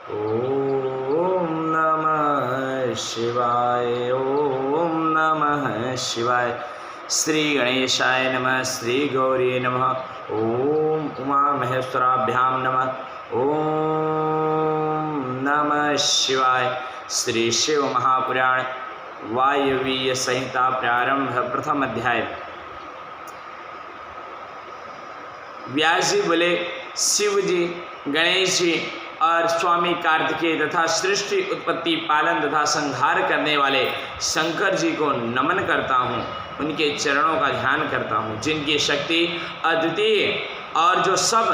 ओम नमः शिवाय। ओम नमः शिवाय। श्री गणेशाय नमः। श्री गौरी नमः। ओम उमा महेश्वराभ्याम नमः। ओम नमः शिवाय। श्री शिव महापुराण वायवीय संहिता प्रारंभ प्रथम अध्याय। व्यास जी बोले, शिव जी, गणेश जी और स्वामी कार्तिकेय तथा सृष्टि उत्पत्ति पालन तथा संहार करने वाले शंकर जी को नमन करता हूँ, उनके चरणों का ध्यान करता हूँ, जिनकी शक्ति अद्वितीय और जो सब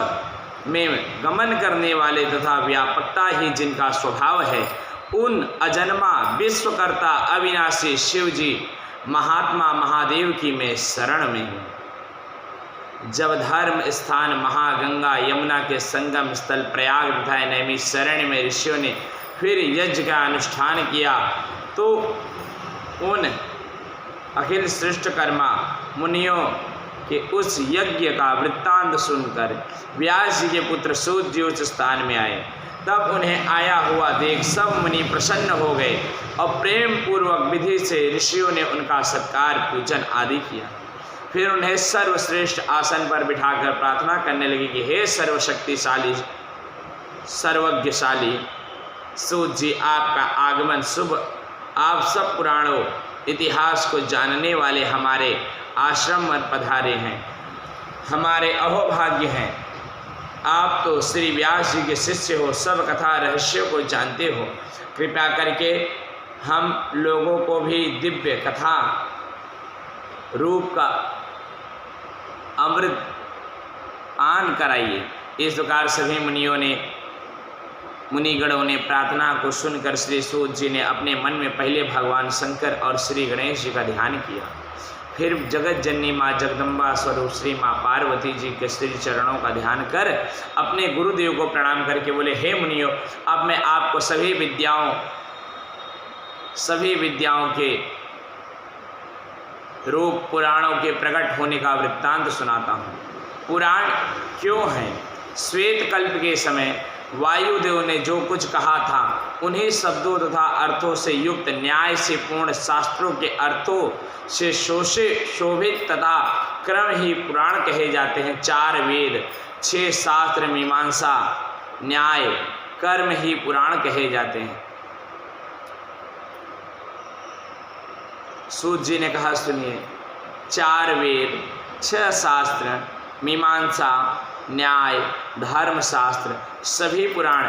में गमन करने वाले तथा व्यापकता ही जिनका स्वभाव है, उन अजन्मा विश्वकर्ता अविनाशी शिव जी महात्मा महादेव की मैं शरण में हूँ। जब धर्म स्थान महागंगा यमुना के संगम स्थल प्रयाग तथा नैमिषारण्य में ऋषियों ने फिर यज्ञ का अनुष्ठान किया, तो उन अखिल सृष्टकर्मा मुनियों के उस यज्ञ का वृत्तांत सुनकर व्यास जी के पुत्र सूत जी उस स्थान में आए। तब उन्हें आया हुआ देख सब मुनि प्रसन्न हो गए और प्रेम पूर्वक विधि से ऋषियों ने उनका सत्कार पूजन आदि किया। फिर उन्हें सर्वश्रेष्ठ आसन पर बिठाकर प्रार्थना करने लगी कि हे सर्वशक्तिशाली सर्वज्ञशाली सूत जी, आपका आगमन शुभ। आप सब पुराणों इतिहास को जानने वाले हमारे आश्रम में पधारे हैं, हमारे अहोभाग्य हैं। आप तो श्री व्यास जी के शिष्य हो, सब कथा रहस्यों को जानते हो। कृपया करके हम लोगों को भी दिव्य कथा रूप का अमृत पान कराइए। इस प्रकार सभी मुनिगणों ने प्रार्थना को सुनकर श्री सूत जी ने अपने मन में पहले भगवान शंकर और श्री गणेश जी का ध्यान किया। फिर जगत जननी माँ जगदम्बा स्वरूप श्री माँ पार्वती जी के श्री चरणों का ध्यान कर अपने गुरुदेव को प्रणाम करके बोले, हे मुनियों, अब मैं आपको सभी विद्याओं के रूप पुराणों के प्रकट होने का वृत्तांत सुनाता हूँ। पुराण क्यों हैं? श्वेत कल्प के समय वायुदेव ने जो कुछ कहा था, उन्हीं शब्दों तथा अर्थों से युक्त न्याय से पूर्ण शास्त्रों के अर्थों से शोभित तथा क्रम ही पुराण कहे जाते हैं। 4 वेद, 6 शास्त्र, मीमांसा, न्याय, कर्म ही पुराण कहे जाते हैं। सूत जी ने कहा, सुनिए, 4 वेद, 6 शास्त्र, मीमांसा, न्याय, धर्मशास्त्र, सभी पुराण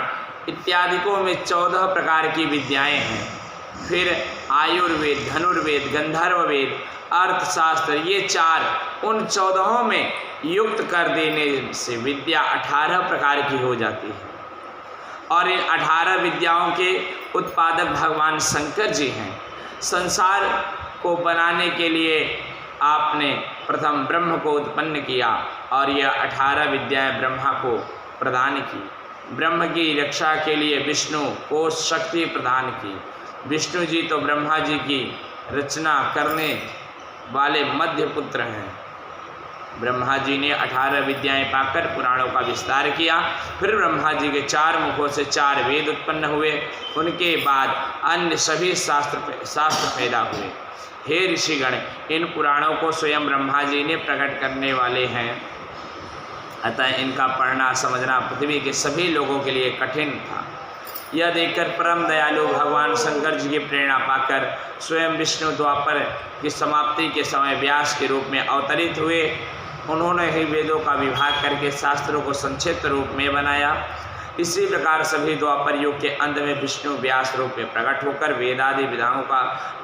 इत्यादिकों में 14 प्रकार की विद्याएं हैं। फिर आयुर्वेद, धनुर्वेद, गंधर्व वेद, अर्थशास्त्र, ये 4 उन 14 में युक्त कर देने से विद्या 18 प्रकार की हो जाती है। और इन 18 विद्याओं के उत्पादक भगवान शंकर जी हैं। संसार को बनाने के लिए आपने प्रथम ब्रह्म को उत्पन्न किया और यह 18 विद्याएं ब्रह्मा को प्रदान की। ब्रह्म की रक्षा के लिए विष्णु को शक्ति प्रदान की। विष्णु जी तो ब्रह्मा जी की रचना करने वाले मध्य पुत्र हैं। ब्रह्मा जी ने 18 विद्याएं पाकर पुराणों का विस्तार किया। फिर ब्रह्मा जी के 4 मुखों से 4 वेद उत्पन्न हुए। उनके बाद अन्य सभी शास्त्र पैदा हुए। हे ऋषिगण, इन पुराणों को स्वयं ब्रह्मा जी ने प्रकट करने वाले हैं, अतः इनका पढ़ना समझना पृथ्वी के सभी लोगों के लिए कठिन था। यह देखकर परम दयालु भगवान शंकर जी की प्रेरणा पाकर स्वयं विष्णु द्वापर की समाप्ति के समय व्यास के रूप में अवतरित हुए। उन्होंने ही वेदों का विभाग करके शास्त्रों को संक्षिप्त रूप में बनाया। इसी प्रकार सभी द्वापर युग के अंत में विष्णु व्यास रूप में प्रकट होकर वेदादि विधाओं का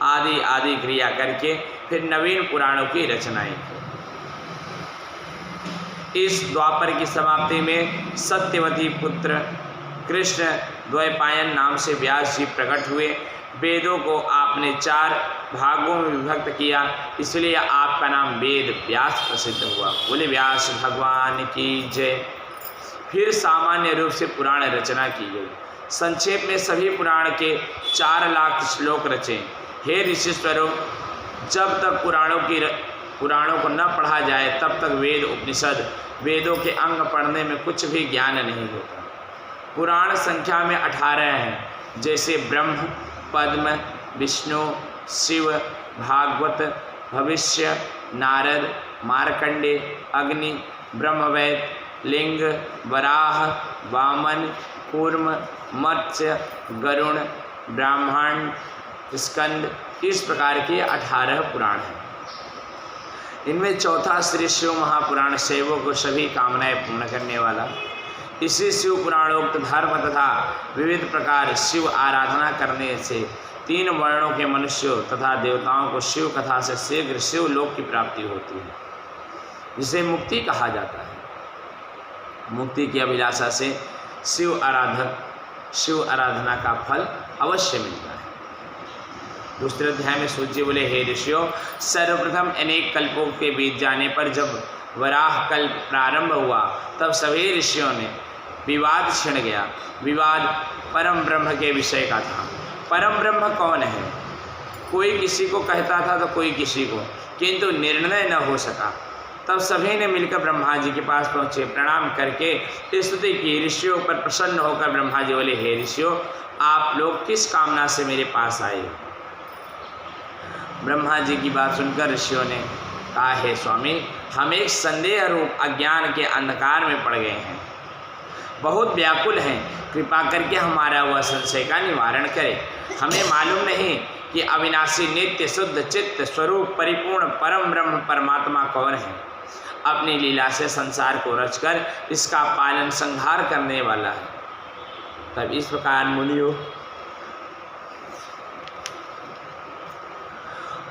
आदि क्रिया करके फिर नवीन पुराणों की रचनाएं की। इस द्वापर की समाप्ति में सत्यवती पुत्र कृष्ण द्वैपायन नाम से व्यास जी प्रकट हुए। वेदों को आपने 4 भागों में विभक्त किया, इसलिए आपका नाम वेद व्यास प्रसिद्ध हुआ। बोले व्यास भगवान की जय। फिर सामान्य रूप से पुराण रचना की गई। संक्षेप में सभी पुराण के 4 लाख श्लोक रचे। हे ऋषिश्वरों, जब तक पुराणों को न पढ़ा जाए तब तक वेद उपनिषद वेदों के अंग पढ़ने में कुछ भी ज्ञान नहीं होता। पुराण संख्या में 18 हैं, जैसे ब्रह्म, पद्म, विष्णु, शिव, भागवत, भविष्य, नारद, मार्कंडे, अग्नि, ब्रह्मवैद, लिंग, वराह, वामन, कूर्म, मत्स्य, गरुण, ब्राह्मण, स्कंद, इस प्रकार के 18 पुराण हैं। इनमें चौथा श्री शिव महापुराण सेवों को सभी कामनाएं पूर्ण करने वाला। इसी शिव पुराणोक्त धर्म तथा विविध प्रकार शिव आराधना करने से 3 वर्णों के मनुष्यों तथा देवताओं को शिव कथा से शीघ्र शिव लोक की प्राप्ति होती है, जिसे मुक्ति कहा जाता है। मुक्ति की अभिलाषा से शिव आराधना का फल अवश्य मिलता है। दूसरे अध्याय में सूर्य बोले, हे ऋषियों, सर्वप्रथम अनेक कल्पों के बीत जाने पर जब वराह कल्प प्रारंभ हुआ तब सभी ऋषियों ने विवाद छिड़ गया। विवाद परम ब्रह्म के विषय का था। परम ब्रह्म कौन है? कोई किसी को कहता था तो कोई किसी को, किंतु निर्णय न हो सका। तब सभी ने मिलकर ब्रह्मा जी के पास पहुँचे, प्रणाम करके स्तुति की। ऋषियों पर प्रसन्न होकर ब्रह्मा जी बोले, हे ऋषियों, आप लोग किस कामना से मेरे पास आए? ब्रह्मा जी की बात सुनकर ऋषियों ने कहा, हे स्वामी, हम एक संदेह रूप अज्ञान के अंधकार में पड़ गए हैं, बहुत व्याकुल हैं, कृपा करके हमारा वह संशय का निवारण करें। हमें मालूम नहीं कि अविनाशी नित्य शुद्ध चित्त स्वरूप परिपूर्ण परम ब्रह्म परमात्मा कौन है। अपनी लीला से संसार को रचकर इसका पालन संहार करने वाला है। तब इस प्रकार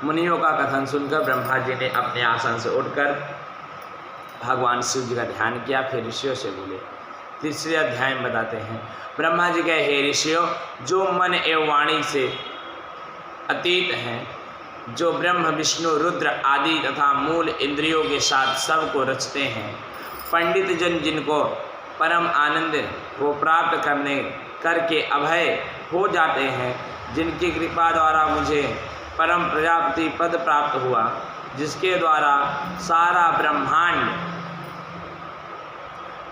मुनियों का कथन सुनकर ब्रह्मा जी ने अपने आसन से उठकर भगवान शिव जी का ध्यान किया। फिर ऋषियों से बोले। तीसरे अध्याय में बताते हैं, ब्रह्मा जी कहे, हे ऋषियों, जो मन एवं वाणी से अतीत हैं, जो ब्रह्म विष्णु रुद्र आदि तथा मूल इंद्रियों के साथ सबको रचते हैं, पंडित जन जिनको परम आनंद को प्राप्त करके अभय हो जाते हैं, जिनकी कृपा द्वारा मुझे परम प्रजापति पद प्राप्त हुआ, जिसके द्वारा सारा ब्रह्मांड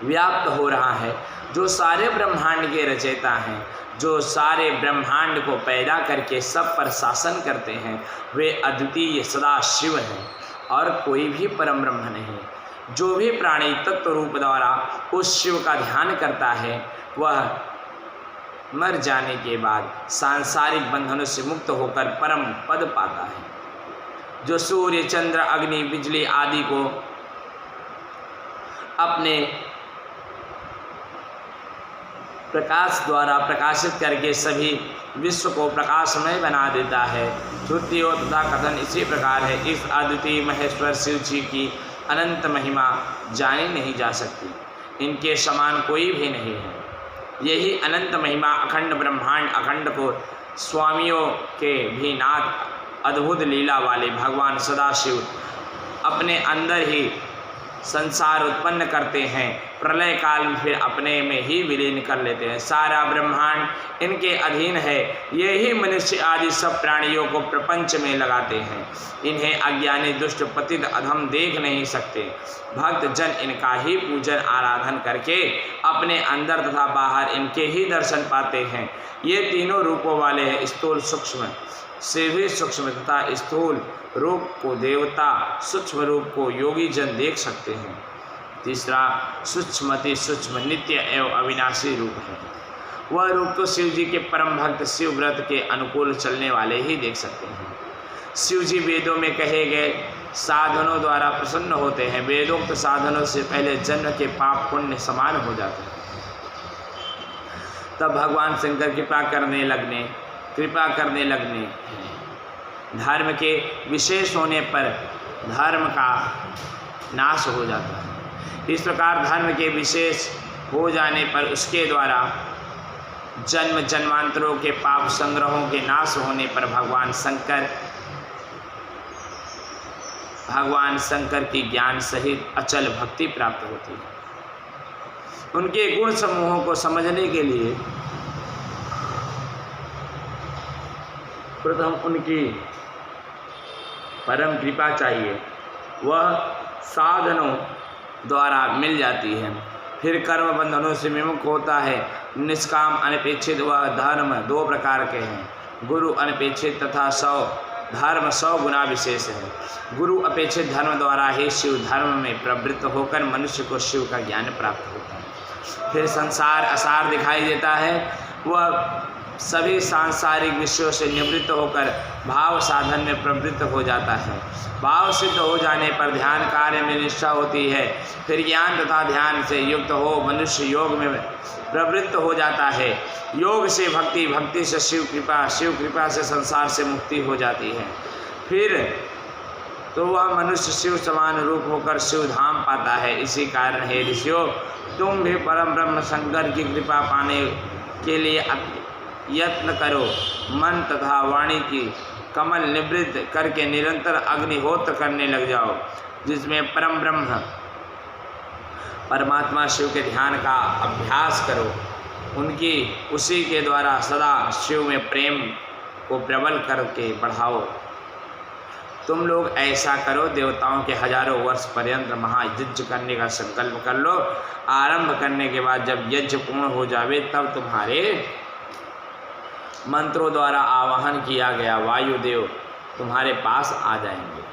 व्याप्त हो रहा है, जो सारे ब्रह्मांड के रचयिता हैं, जो सारे ब्रह्मांड को पैदा करके सब पर शासन करते हैं, वे अद्वितीय सदा शिव हैं और कोई भी परम ब्रह्म नहीं। जो भी प्राणी तत्व रूप द्वारा उस शिव का ध्यान करता है, वह मर जाने के बाद सांसारिक बंधनों से मुक्त होकर परम पद पाता है। जो सूर्य, चंद्र, अग्नि, बिजली आदि को अपने प्रकाश द्वारा प्रकाशित करके सभी विश्व को प्रकाशमय बना देता है। श्रुतियों तथा कथन इसी प्रकार है। इस अद्वितीय महेश्वर शिव जी की अनंत महिमा जानी नहीं जा सकती, इनके समान कोई भी नहीं है। यही अनंत महिमा अखंड ब्रह्मांड अखंड को स्वामियों के भी नाथ अद्भुत लीला वाले भगवान सदाशिव अपने अंदर ही संसार उत्पन्न करते हैं, प्रलय काल में फिर अपने में ही विलीन कर लेते हैं। सारा ब्रह्मांड इनके अधीन है। यही मनुष्य आदि सब प्राणियों को प्रपंच में लगाते हैं। इन्हें अज्ञानी दुष्ट पतित अधम देख नहीं सकते। भक्त जन इनका ही पूजन आराधन करके अपने अंदर तथा बाहर इनके ही दर्शन पाते हैं। ये तीनों रूपों वाले हैं, स्थूल सूक्ष्म से भी सूक्ष्म तथा स्थूल रूप को देवता, सूक्ष्म रूप को योगी जन देख सकते हैं। तीसरा सूक्ष्मति सूक्ष्म नित्य एवं अविनाशी रूप है। वह रूप तो शिव जी के परम भक्त शिव व्रत के अनुकूल चलने वाले ही देख सकते हैं। शिव जी वेदों में कहे गए साधनों द्वारा प्रसन्न होते हैं। वेदोक्त साधनों से पहले जन्म के पाप पुण्य समान हो जाते हैं। तब भगवान शंकर कृपा करने लगने धर्म के विशेष होने पर धर्म का नाश हो जाता है। इस प्रकार धर्म के विशेष हो जाने पर उसके द्वारा जन्म जन्मांतरों के पाप संग्रहों के नाश होने पर भगवान शंकर की ज्ञान सहित अचल भक्ति प्राप्त होती है। उनके गुण समूहों को समझने के लिए प्रथम उनकी परम कृपा चाहिए, वह साधनों द्वारा मिल जाती है। फिर कर्म बंधनों से विमुक्त होता है निष्काम अनपेक्षित व धर्म 2 प्रकार के हैं। गुरु अनपेक्षित तथा 100 धर्म 100 गुना विशेष है। गुरु अपेक्षित धर्म द्वारा ही शिव धर्म में प्रवृत्त होकर मनुष्य को शिव का ज्ञान प्राप्त होता है। फिर संसार असार दिखाई देता है, वह सभी सांसारिक विषयों से निवृत्त होकर भाव साधन में प्रवृत्त हो जाता है। भाव सिद्ध हो जाने पर ध्यान कार्य में निष्ठा होती है। फिर ज्ञान तथा ध्यान से युक्त हो मनुष्य योग में प्रवृत्त हो जाता है। योग से भक्ति, भक्ति से शिव कृपा से संसार से मुक्ति हो जाती है। फिर तो वह मनुष्य शिव समान रूप होकर शिव धाम पाता है। इसी कारण हे ऋषियों, तुम भी परम ब्रह्म शंकर की कृपा पाने के लिए यत्न करो। मन तथा वाणी की कमल निवृत्त करके निरंतर अग्निहोत्र करने लग जाओ, जिसमें परम ब्रह्म परमात्मा शिव के ध्यान का अभ्यास करो। उसी के द्वारा सदा शिव में प्रेम को प्रबल करके बढ़ाओ। तुम लोग ऐसा करो, देवताओं के हजारों वर्ष पर्यंत महायज्ञ करने का संकल्प कर लो। आरंभ करने के बाद जब यज्ञ पूर्ण हो जावे, तब तुम्हारे मंत्रों द्वारा आवाहन किया गया वायुदेव तुम्हारे पास आ जाएंगे।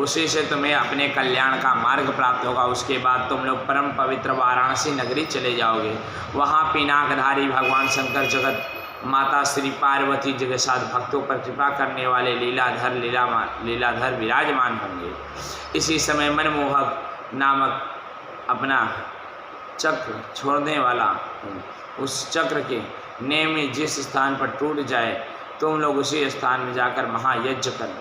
उसी से तुम्हें अपने कल्याण का मार्ग प्राप्त होगा। उसके बाद तुम लोग परम पवित्र वाराणसी नगरी चले जाओगे। वहाँ पिनाकधारी भगवान शंकर, जगत माता श्री पार्वती जी के साथ भक्तों पर कृपा करने वाले लीलाधर विराजमान होंगे। इसी समय मनमोहक नामक अपना चक्र छोड़ने वाला हूँ। उस चक्र के नेमी जिस स्थान पर टूट जाए, तुम लोग उसी स्थान में जाकर महायज्ञ कर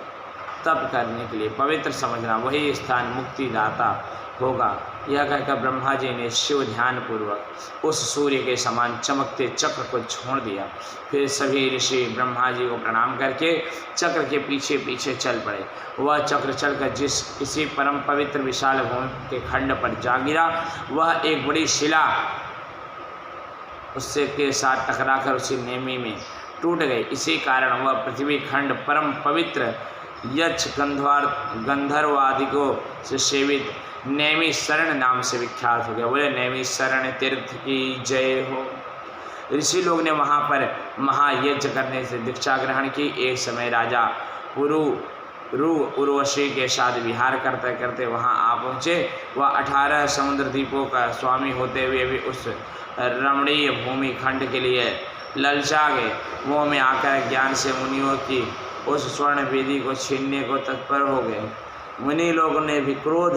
तप करने के लिए पवित्र समझना, वही स्थान मुक्तिदाता होगा। यह कहकर ब्रह्मा जी ने शिव ध्यान पूर्वक उस सूर्य के समान चमकते चक्र को छोड़ दिया। फिर सभी ऋषि ब्रह्मा जी को प्रणाम करके चक्र के पीछे पीछे चल पड़े। वह चक्र चलकर किसी परम पवित्र विशाल भूमि के खंड पर जा गिरा। वह एक बड़ी शिला उससे के साथ टकराकर उसी नेमी में टूट गई। इसी कारण वह पृथ्वी खंड परम पवित्र यक्ष गंधर्व आदिकों से सेवित नैमिषारण्य नाम से विख्यात हो गया। बोले नैमिषारण्य तीर्थ की जय हो। ऋषि लोग ने वहाँ पर महायज्ञ करने से दीक्षा ग्रहण की। एक समय राजा उर्वशी के साथ विहार करते करते वहाँ आ पहुँचे। वह 18 समुद्र द्वीपों का स्वामी होते हुए भी उस रमणीय भूमि खंड के लिए ललचा गए। मोह में आकर ज्ञान से मुनियों की उस स्वर्ण वेदी को छीनने को तत्पर हो गए। मुनि लोगों ने भी क्रोध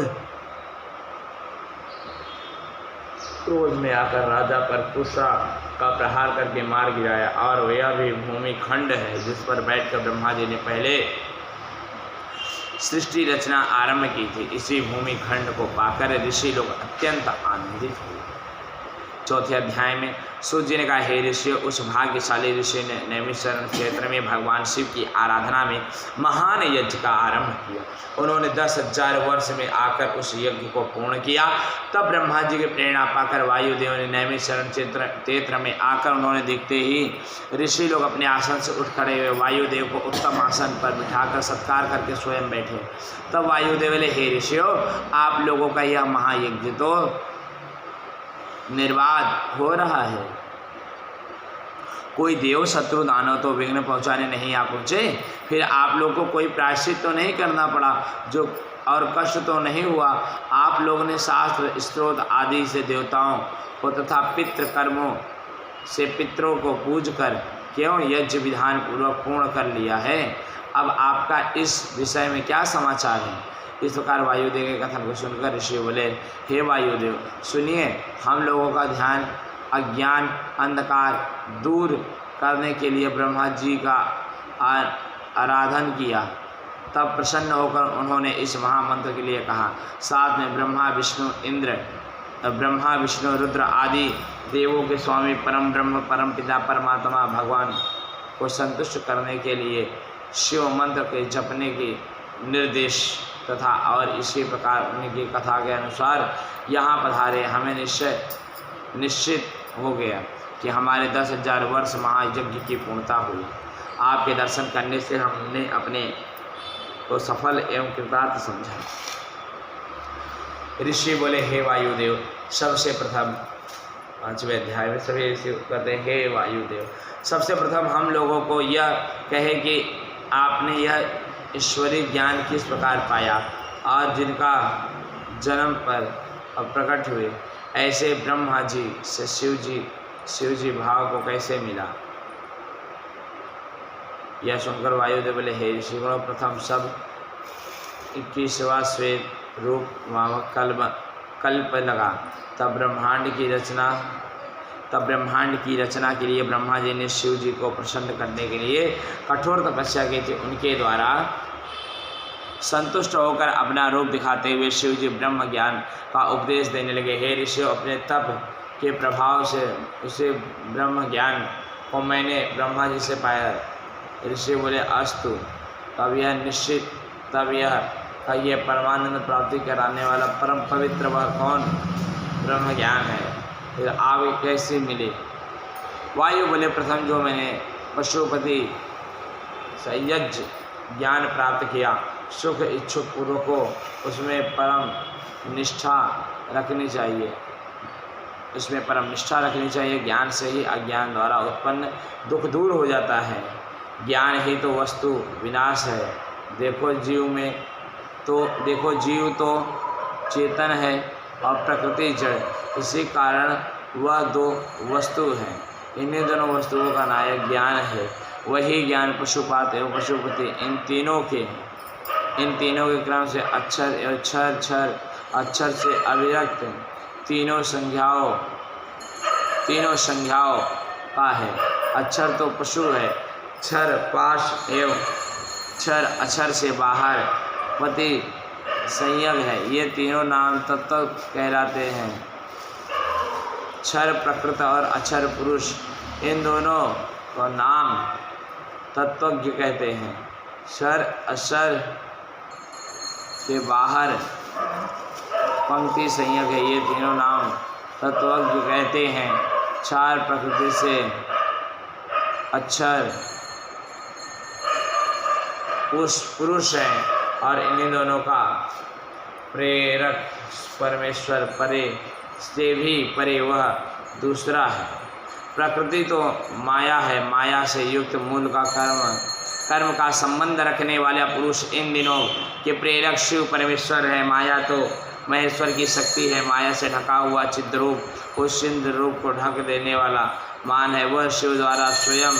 में आकर राजा पर कुशा का प्रहार करके मार गिराया। और यह भी भूमि खंड है जिस पर बैठकर ब्रह्मा जी ने पहले सृष्टि रचना आरंभ की थी। इसी भूमि खंड को पाकर ऋषि लोग अत्यंत आनंदित हुए। चौथे अध्याय में सूर्य जी ने कहा, हे ऋषियों, उस भाग्यशाली ऋषि ने नैमिषारण्य क्षेत्र में भगवान शिव की आराधना में महान यज्ञ का आरंभ किया। उन्होंने 10,000 वर्ष में आकर उस यज्ञ को पूर्ण किया। तब ब्रह्मा जी की प्रेरणा पाकर वायुदेव ने नैमिषारण्य क्षेत्र में आकर उन्होंने देखते ही ऋषि लोग अपने आसन से उठ खड़े हुए वायुदेव को उत्तम आसन पर बिठाकर सत्कार करके स्वयं बैठे। तब वायुदेव बोले, हे ऋषियों, आप लोगों का यह महायज्ञ तो निर्वाद हो रहा है। कोई देव शत्रु दानव तो विघ्न पहुंचाने नहीं आ पहुँचे। फिर आप लोग को कोई प्रायश्चित तो नहीं करना पड़ा, जो और कष्ट तो नहीं हुआ। आप लोगों ने शास्त्र स्त्रोत आदि से देवताओं को तथा पितृ कर्मों से पितरों को पूज कर क्यों यज्ञ विधान पूर्वक पूर्ण कर लिया है। अब आपका इस विषय में क्या समाचार है। इस प्रकार वायुदेव के कथन को सुनकर ऋषि बोले, हे वायुदेव, सुनिए, हम लोगों का ध्यान अज्ञान अंधकार दूर करने के लिए ब्रह्मा जी का आराधन किया। तब प्रसन्न होकर उन्होंने इस महामंत्र के लिए कहा। साथ में ब्रह्मा विष्णु रुद्र आदि देवों के स्वामी परम ब्रह्म परम पिता परमात्मा भगवान को संतुष्ट करने के लिए शिव मंत्र के जपने के निर्देश तथा और इसी प्रकार उनकी कथा के अनुसार यहाँ पधारे। हमें निश्चित हो गया कि हमारे 10,000 वर्ष महायज्ञ की पूर्णता हुई। आपके दर्शन करने से हमने अपने को सफल एवं कृतार्थ समझा। ऋषि बोले, हे वायुदेव, सबसे प्रथम 5वें अध्याय में सभी ऋषि कहते हैं, हे वायुदेव, सबसे प्रथम हम लोगों को यह कहे कि आपने यह ईश्वरीय ज्ञान किस प्रकार पाया और जिनका जन्म पर प्रकट हुए ऐसे ब्रह्मा जी से शिव जी भाव को कैसे मिला। यह सुनकर वायुदेव बोले, हे ऋषिगणों, प्रथम सब 21वां श्वेत रूप नामक कल्प लगा। तब ब्रह्मांड की रचना के लिए ब्रह्मा जी ने शिव जी को प्रसन्न करने के लिए कठोर तपस्या की थी। उनके द्वारा संतुष्ट होकर अपना रूप दिखाते हुए शिव जी ब्रह्म ज्ञान का उपदेश देने लगे। हे ऋषियों, अपने तप के प्रभाव से उसे ब्रह्म ज्ञान को मैंने ब्रह्मा जी से पाया। ऋषि बोले, अस्तु। तब यह परमानंद प्राप्ति कराने वाला परम पवित्र वह कौन ब्रह्म ज्ञान है, फिर आगे कैसे मिले। वायु बोले, प्रथम जो मैंने पशुपति संयज ज्ञान प्राप्त किया, सुख इच्छुक पुरुष को उसमें परम निष्ठा रखनी चाहिए। ज्ञान से ही अज्ञान द्वारा उत्पन्न दुख दूर हो जाता है। ज्ञान ही तो वस्तु विनाश है। देखो जीव तो चेतन है और प्रकृति जड़, इसी कारण वह दो वस्तु हैं। इन्हीं दोनों वस्तुओं का नायक ज्ञान है। वही ज्ञान पशुपात एवं पशुपति इन तीनों के क्रम से अक्षर एवं अक्षर से अभिव्यक्त तीनों संज्ञाओं का है। अक्षर तो पशु है, क्षर पाश एवं क्षर अक्षर से बाहर पति संयग है। ये तीनों नाम तत्व कहलाते हैं। क्षर प्रकृत और अक्षर पुरुष, इन दोनों को नाम तत्वज्ञ कहते हैं। क्षर अक्षर के बाहर पंक्ति संयग है। ये तीनों नाम तत्वज्ञ कहते हैं। क्षर प्रकृति से अक्षर पुरुष है और इन्हीं दोनों का प्रेरक परमेश्वर परे से भी परे वह दूसरा है। प्रकृति तो माया है, माया से युक्त मूल का कर्म का संबंध रखने वाला पुरुष इन दिनों के प्रेरक शिव परमेश्वर है। माया तो महेश्वर की शक्ति है। माया से ढका हुआ चिद्रूप, उस चिद्र रूप को ढक देने वाला मान है। वह शिव द्वारा स्वयं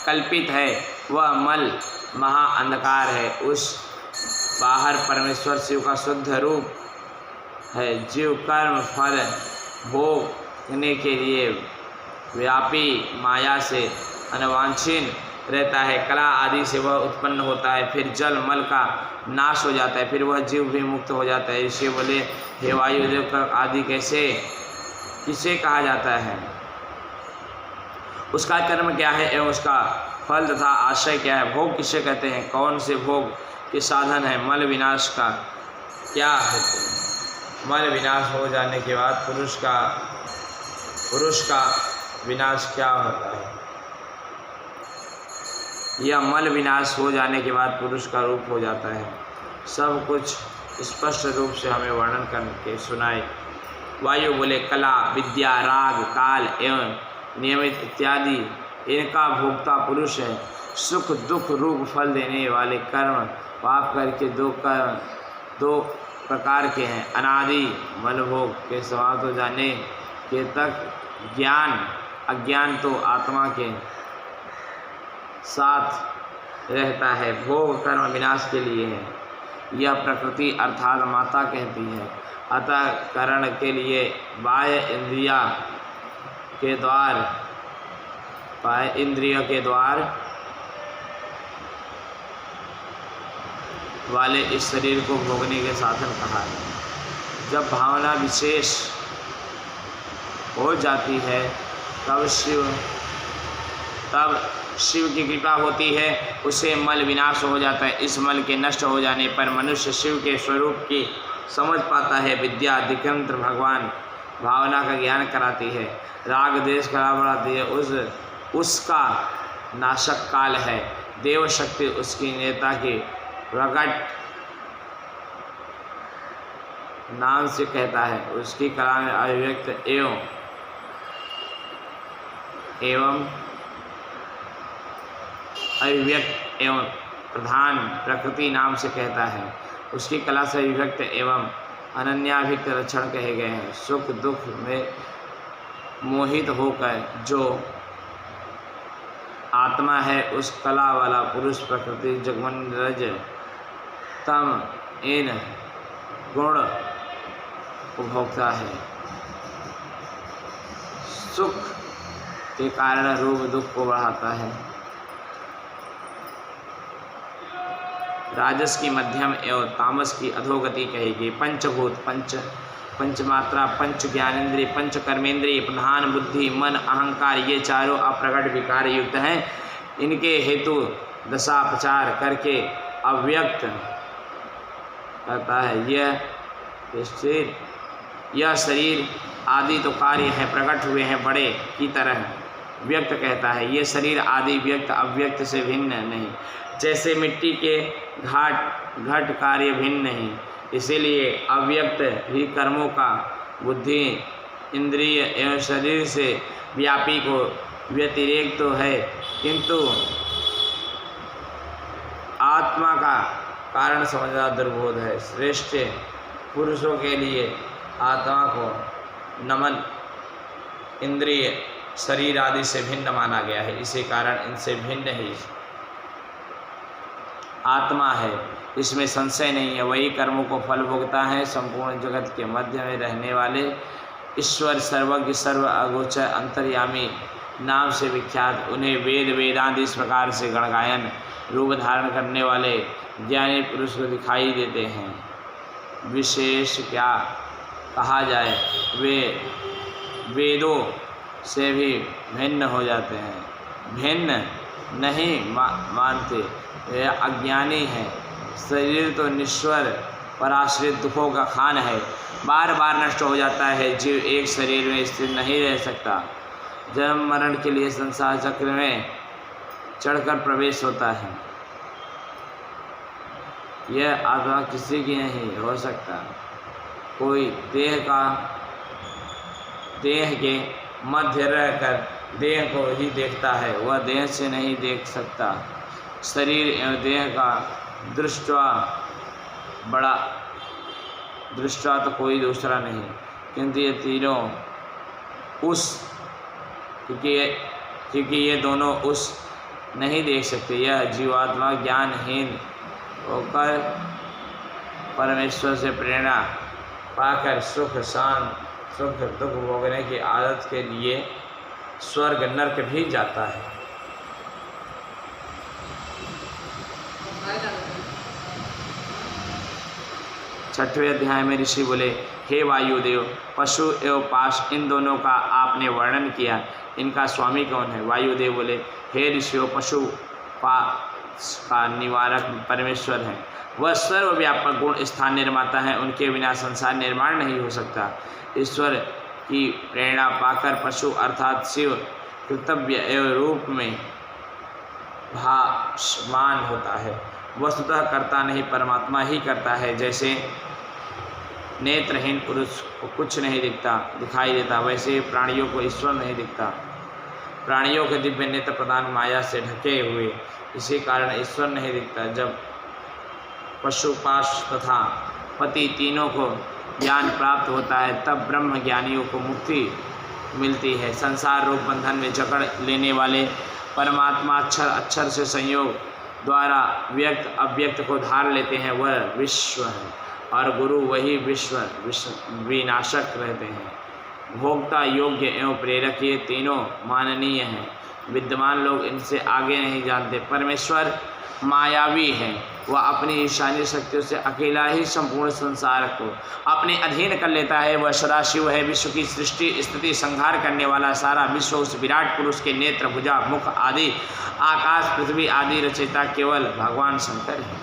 कल्पित है। वह मल महा अंधकार है। उस बाहर परमेश्वर शिव का शुद्ध रूप है। जीव कर्म फल भोगने के लिए व्यापी माया से अनवांछित रहता है। कला आदि से वह उत्पन्न होता है। फिर जल मल का नाश हो जाता है। फिर वह जीव भी मुक्त हो जाता है। इससे बोले, हे वायुदेव, कर्म आदि किसे कहा जाता है, उसका कर्म क्या है एवं उसका फल तथा आशय क्या है, भोग किसे कहते हैं, कौन से भोग के साधन है, मल विनाश का क्या है। मल विनाश हो जाने के बाद पुरुष का विनाश क्या होता है। यह मल विनाश हो जाने के बाद पुरुष का रूप हो जाता है। सब कुछ स्पष्ट रूप से हमें वर्णन करके सुनाए। वायु बोले, कला विद्या राग काल एवं नियमित इत्यादि इनका भोक्ता पुरुष है। सुख दुख रूप फल देने वाले कर्म पाप करके दो प्रकार के हैं। अनादि मलभोग के समाप्त हो जाने के तक ज्ञान अज्ञान तो आत्मा के साथ रहता है। भोग कर्म विनाश के लिए है। यह प्रकृति अर्थात माता कहती है। अतः करण के लिए बाह्य इंद्रिय के द्वार वाले इस शरीर को भोगने के साधन कहा है। जब भावना विशेष हो जाती है तब शिव की कृपा होती है, उसे मल विनाश हो जाता है। इस मल के नष्ट हो जाने पर मनुष्य शिव के स्वरूप की समझ पाता है। विद्या दिगंतर भगवान भावना का ज्ञान कराती है। राग देश कला बढ़ाती है, उसका नाशक काल है। देव शक्ति उसकी नेता की प्रकट नाम से कहता है। उसकी कला में अभिव्यक्त एवं एवं अभिव्यक्त एवं प्रधान प्रकृति नाम से कहता है। उसकी कला से अभिव्यक्त एवं अनन्याभिक्त लक्षण कहे गए हैं। सुख दुख में मोहित होकर जो आत्मा है उस कला वाला पुरुष प्रकृति जगमन रज तम इन गुण उपभोक्ता है। सुख के कारण रूप दुख को बढ़ाता है। राजस की मध्यम एवं तामस की अधोगति कहेगी। पंचभूत पंचमात्रा पंच ज्ञानेन्द्रिय पंच कर्मेंद्रिय प्रधान बुद्धि मन अहंकार ये चारों अप्रकट विकार युक्त हैं। इनके हेतु दशा प्रचार करके अव्यक्त करता है। यह शरीर आदि तो कार्य है प्रकट हुए हैं बड़े की तरह व्यक्त कहता है। ये शरीर आदि व्यक्त अव्यक्त से भिन्न नहीं, जैसे मिट्टी के घट कार्य भिन्न नहीं, इसीलिए अव्यक्त ही कर्मों का बुद्धि इंद्रिय एवं शरीर से व्यापी को व्यतिरेक तो है, किंतु आत्मा का कारण समझना दुर्बोध है। श्रेष्ठ पुरुषों के लिए आत्मा को नमन इंद्रिय शरीर आदि से भिन्न माना गया है। इसी कारण इनसे भिन्न ही आत्मा है, इसमें संशय नहीं है। वही कर्मों को फल भोगता है। संपूर्ण जगत के मध्य में रहने वाले ईश्वर सर्वज्ञ सर्व अगोचर अंतर्यामी नाम से विख्यात, उन्हें वेद वेदांत इस प्रकार से गणगायन रूप धारण करने वाले ज्ञानी पुरुष को दिखाई देते हैं। विशेष क्या कहा जाए, वे वेदों से भी भिन्न हो जाते हैं। भिन्न नहीं मानते, वे अज्ञानी हैं। शरीर तो निश्वर पराश्रित दुखों का खान है, बार बार नष्ट हो जाता है। जीव एक शरीर में स्थिर नहीं रह सकता, जन्म मरण के लिए संसार चक्र में चढ़कर प्रवेश होता है। यह आत्मा किसी की नहीं हो सकता। कोई देह के मध्य रहकर देह को ही देखता है, वह देह से नहीं देख सकता। शरीर एवं देह का दृष्टा तो कोई दूसरा नहीं, किंतु ये तीनों क्योंकि ये दोनों उस नहीं देख सकते। यह जीवात्मा ज्ञानहीन होकर परमेश्वर से प्रेरणा पाकर सुख दुख भोगने की आदत के लिए स्वर्ग नरक भी जाता है। छठवें अध्याय में ऋषि बोले, हे वायुदेव, पशु एवं पाश इन दोनों का आपने वर्णन किया, इनका स्वामी कौन है? वायुदेव बोले, हे ऋषियों, पशु पाश का निवारक परमेश्वर है। वह सर्वव्यापक गुण स्थान निर्माता है, उनके बिना संसार निर्माण नहीं हो सकता। ईश्वर की प्रेरणा पाकर पशु अर्थात शिव कर्तव्य एवं रूप में भासमान होता है। वस्तुतः करता नहीं, परमात्मा ही करता है। जैसे नेत्रहीन पुरुष को कुछ नहीं दिखाई देता, वैसे प्राणियों को ईश्वर नहीं दिखता। प्राणियों के दिव्य नेत्र प्रदान माया से ढके हुए, इसी कारण ईश्वर नहीं दिखता। जब पशुपाश तथा पति तीनों को ज्ञान प्राप्त होता है, तब ब्रह्म ज्ञानियों को मुक्ति मिलती है। संसार रूप बंधन में जकड़ लेने वाले परमात्मा अक्षर से संयोग द्वारा व्यक्त अव्यक्त को धार लेते हैं, वह विश्व है। और गुरु वही विश्व विनाशक रहते हैं। भोक्ता, योग्य एवं प्रेरक ये तीनों माननीय हैं। विद्वान लोग इनसे आगे नहीं जानते। परमेश्वर मायावी है, वह अपनी ईशानी शक्तियों से अकेला ही संपूर्ण संसार को अपने अधीन कर लेता है। वह सदाशिव है, विश्व की सृष्टि स्थिति संहार करने वाला। सारा विश्व उस विराट पुरुष के नेत्र, भुजा, मुख आदि, आकाश पृथ्वी आदि रचयिता केवल भगवान शंकर है।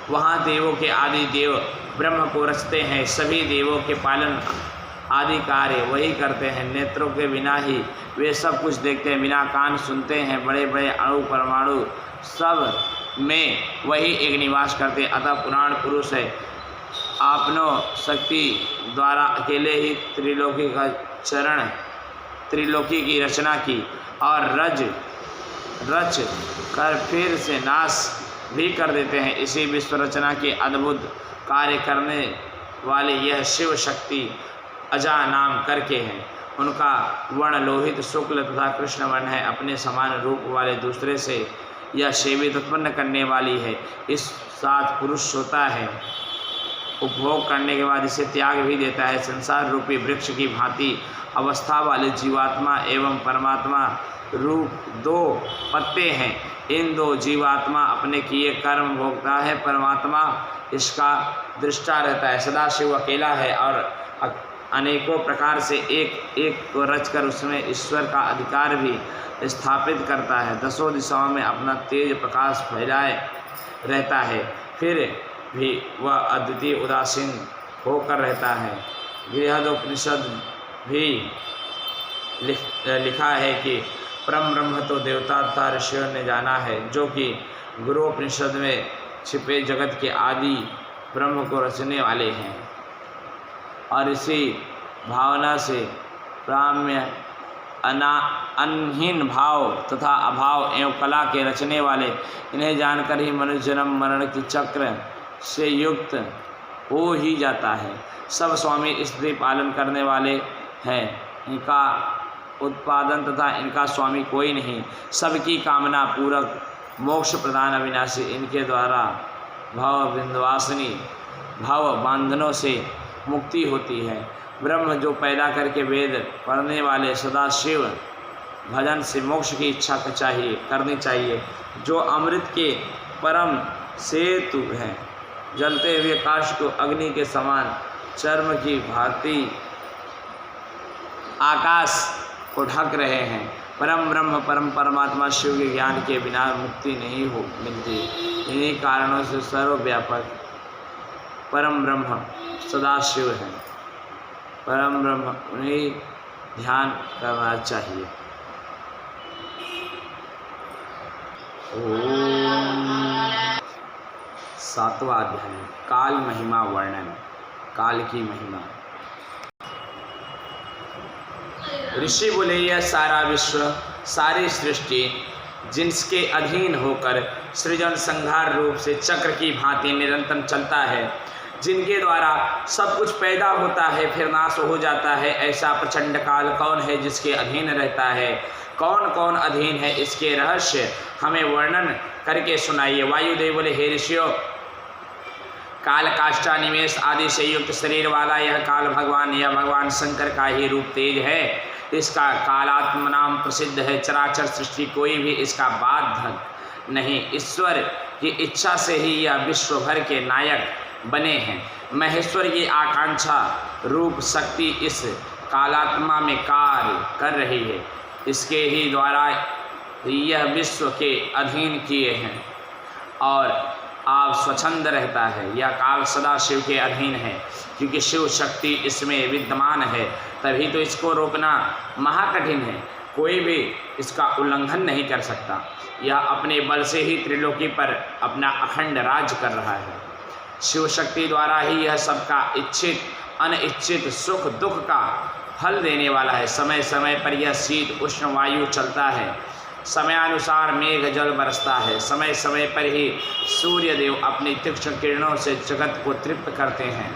वहाँ देवों के आदि देव ब्रह्म को रचते हैं। सभी देवों के पालन आदि कार्य वही करते हैं। नेत्रों के बिना ही वे सब कुछ देखते हैं, बिना कान सुनते हैं। बड़े बड़े अणु परमाणु सब में वही एक निवास करते। अतः पुराण पुरुष है, आपनो शक्ति द्वारा अकेले ही त्रिलोकी की रचना की और रच कर फिर से नाश भी कर देते हैं। इसी विश्व रचना के अद्भुत कार्य करने वाले यह शिव शक्ति अजा नाम करके हैं। उनका वर्ण लोहित, शुक्ल तथा कृष्ण वर्ण है। अपने समान रूप वाले दूसरे से यह सेवित उत्पन्न करने वाली है। इस साथ पुरुष होता है, उपभोग करने के बाद इसे त्याग भी देता है। संसार रूपी वृक्ष की भांति अवस्था वाले जीवात्मा एवं परमात्मा रूप दो पत्ते हैं। इन दो जीवात्मा अपने किए कर्म भोगता है, परमात्मा इसका दृष्टा रहता है। सदाशिव अकेला है और अनेकों प्रकार से एक एक को रचकर उसमें ईश्वर का अधिकार भी स्थापित करता है। दसों दिशाओं में अपना तेज प्रकाश फैलाए रहता है, फिर भी वह अद्वितीय उदासीन होकर रहता है। बृहदोपनिषद भी लिखा है कि परम ब्रह्म तो देवता तथा ऋषियों ने जाना है, जो कि गुरुपनिषद में छिपे जगत के आदि ब्रह्म को रचने वाले हैं। और इसी भावना से प्राम्य अनहीन भाव तथा अभाव एवं कला के रचने वाले, इन्हें जानकर ही मनुष्य जन्म मरण के चक्र से युक्त हो ही जाता है। सब स्वामी स्त्री पालन करने वाले हैं, इनका उत्पादन तथा इनका स्वामी कोई नहीं। सबकी कामना पूरक मोक्ष प्रदान अविनाशी, इनके द्वारा भव बिंदवासिनी भव बंधनों से मुक्ति होती है। ब्रह्म जो पैदा करके वेद पढ़ने वाले सदाशिव भजन से मोक्ष की इच्छा करनी चाहिए, जो अमृत के परम सेतु हैं, जलते हुए काष्ठ को अग्नि के समान चर्म की भांति आकाश को ढक रहे हैं। परम ब्रह्म परम परमात्मा शिव के ज्ञान के बिना मुक्ति नहीं हो मिलती। इन्हीं कारणों से सर्वव्यापक परम ब्रह्म सदाशिव है। परम ब्रह्म उन्हें ध्यान करना चाहिए। ओम। सातवां अध्याय, काल महिमा वर्णन। काल की महिमा। ऋषि बोले, यह सारा विश्व, सारी सृष्टि जिसके अधीन होकर सृजन संहार रूप से चक्र की भांति निरंतर चलता है, जिनके द्वारा सब कुछ पैदा होता है फिर नाश हो जाता है, ऐसा प्रचंड काल कौन है जिसके अधीन रहता है? कौन कौन अधीन है, इसके रहस्य हमें वर्णन करके सुनाइए। वायुदेव बोले, हे ऋषियों, काल काष्ठा निमेष आदि से युक्त शरीर वाला यह काल भगवान या भगवान शंकर का ही रूप तेज है। इसका कालात्म नाम प्रसिद्ध है। चराचर सृष्टि कोई भी इसका बाधक नहीं। ईश्वर की इच्छा से ही यह विश्व भर के नायक बने हैं। महेश्वर की आकांक्षा रूप शक्ति इस कालात्मा में कार्य कर रही है। इसके ही द्वारा यह विश्व के अधीन किए हैं और आप स्वच्छंद रहता है। यह काल सदा शिव के अधीन है, क्योंकि शिव शक्ति इसमें विद्यमान है, तभी तो इसको रोकना महाकठिन है। कोई भी इसका उल्लंघन नहीं कर सकता। यह अपने बल से ही त्रिलोकी पर अपना अखंड राज कर रहा है। शिव शक्ति द्वारा ही यह सबका इच्छित अनिच्छित सुख दुख का फल देने वाला है। समय समय पर यह शीत उष्ण वायु चलता है, समयानुसार मेघ जल बरसता है। समय समय पर ही सूर्य देव अपनी तीक्ष्ण किरणों से जगत को तृप्त करते हैं।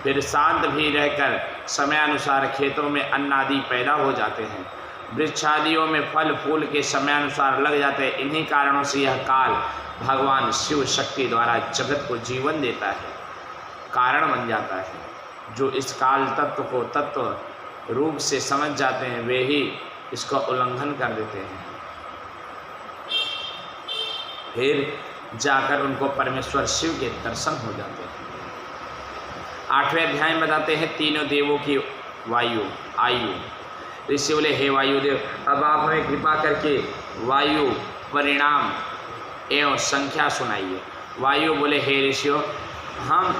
फिर शांत भी रहकर समयानुसार खेतों में अन्न आदि पैदा हो जाते हैं। वृक्षादियों में फल फूल के समयानुसार लग जाते हैं। इन्हीं कारणों से यह काल भगवान शिव शक्ति द्वारा जगत को जीवन देता है, कारण बन जाता है। जो इस काल तत्व को तत्व रूप से समझ जाते हैं, वे ही इसका उल्लंघन कर देते हैं। फिर जाकर उनको परमेश्वर शिव के दर्शन हो जाते हैं। 8वें अध्याय में बताते हैं तीनों देवों की आयु। ऋषि बोले, हे वायुदेव, अब आप हमें कृपा करके वायु परिणाम एवं संख्या सुनाइए। वायु बोले, हे ऋषियों, हम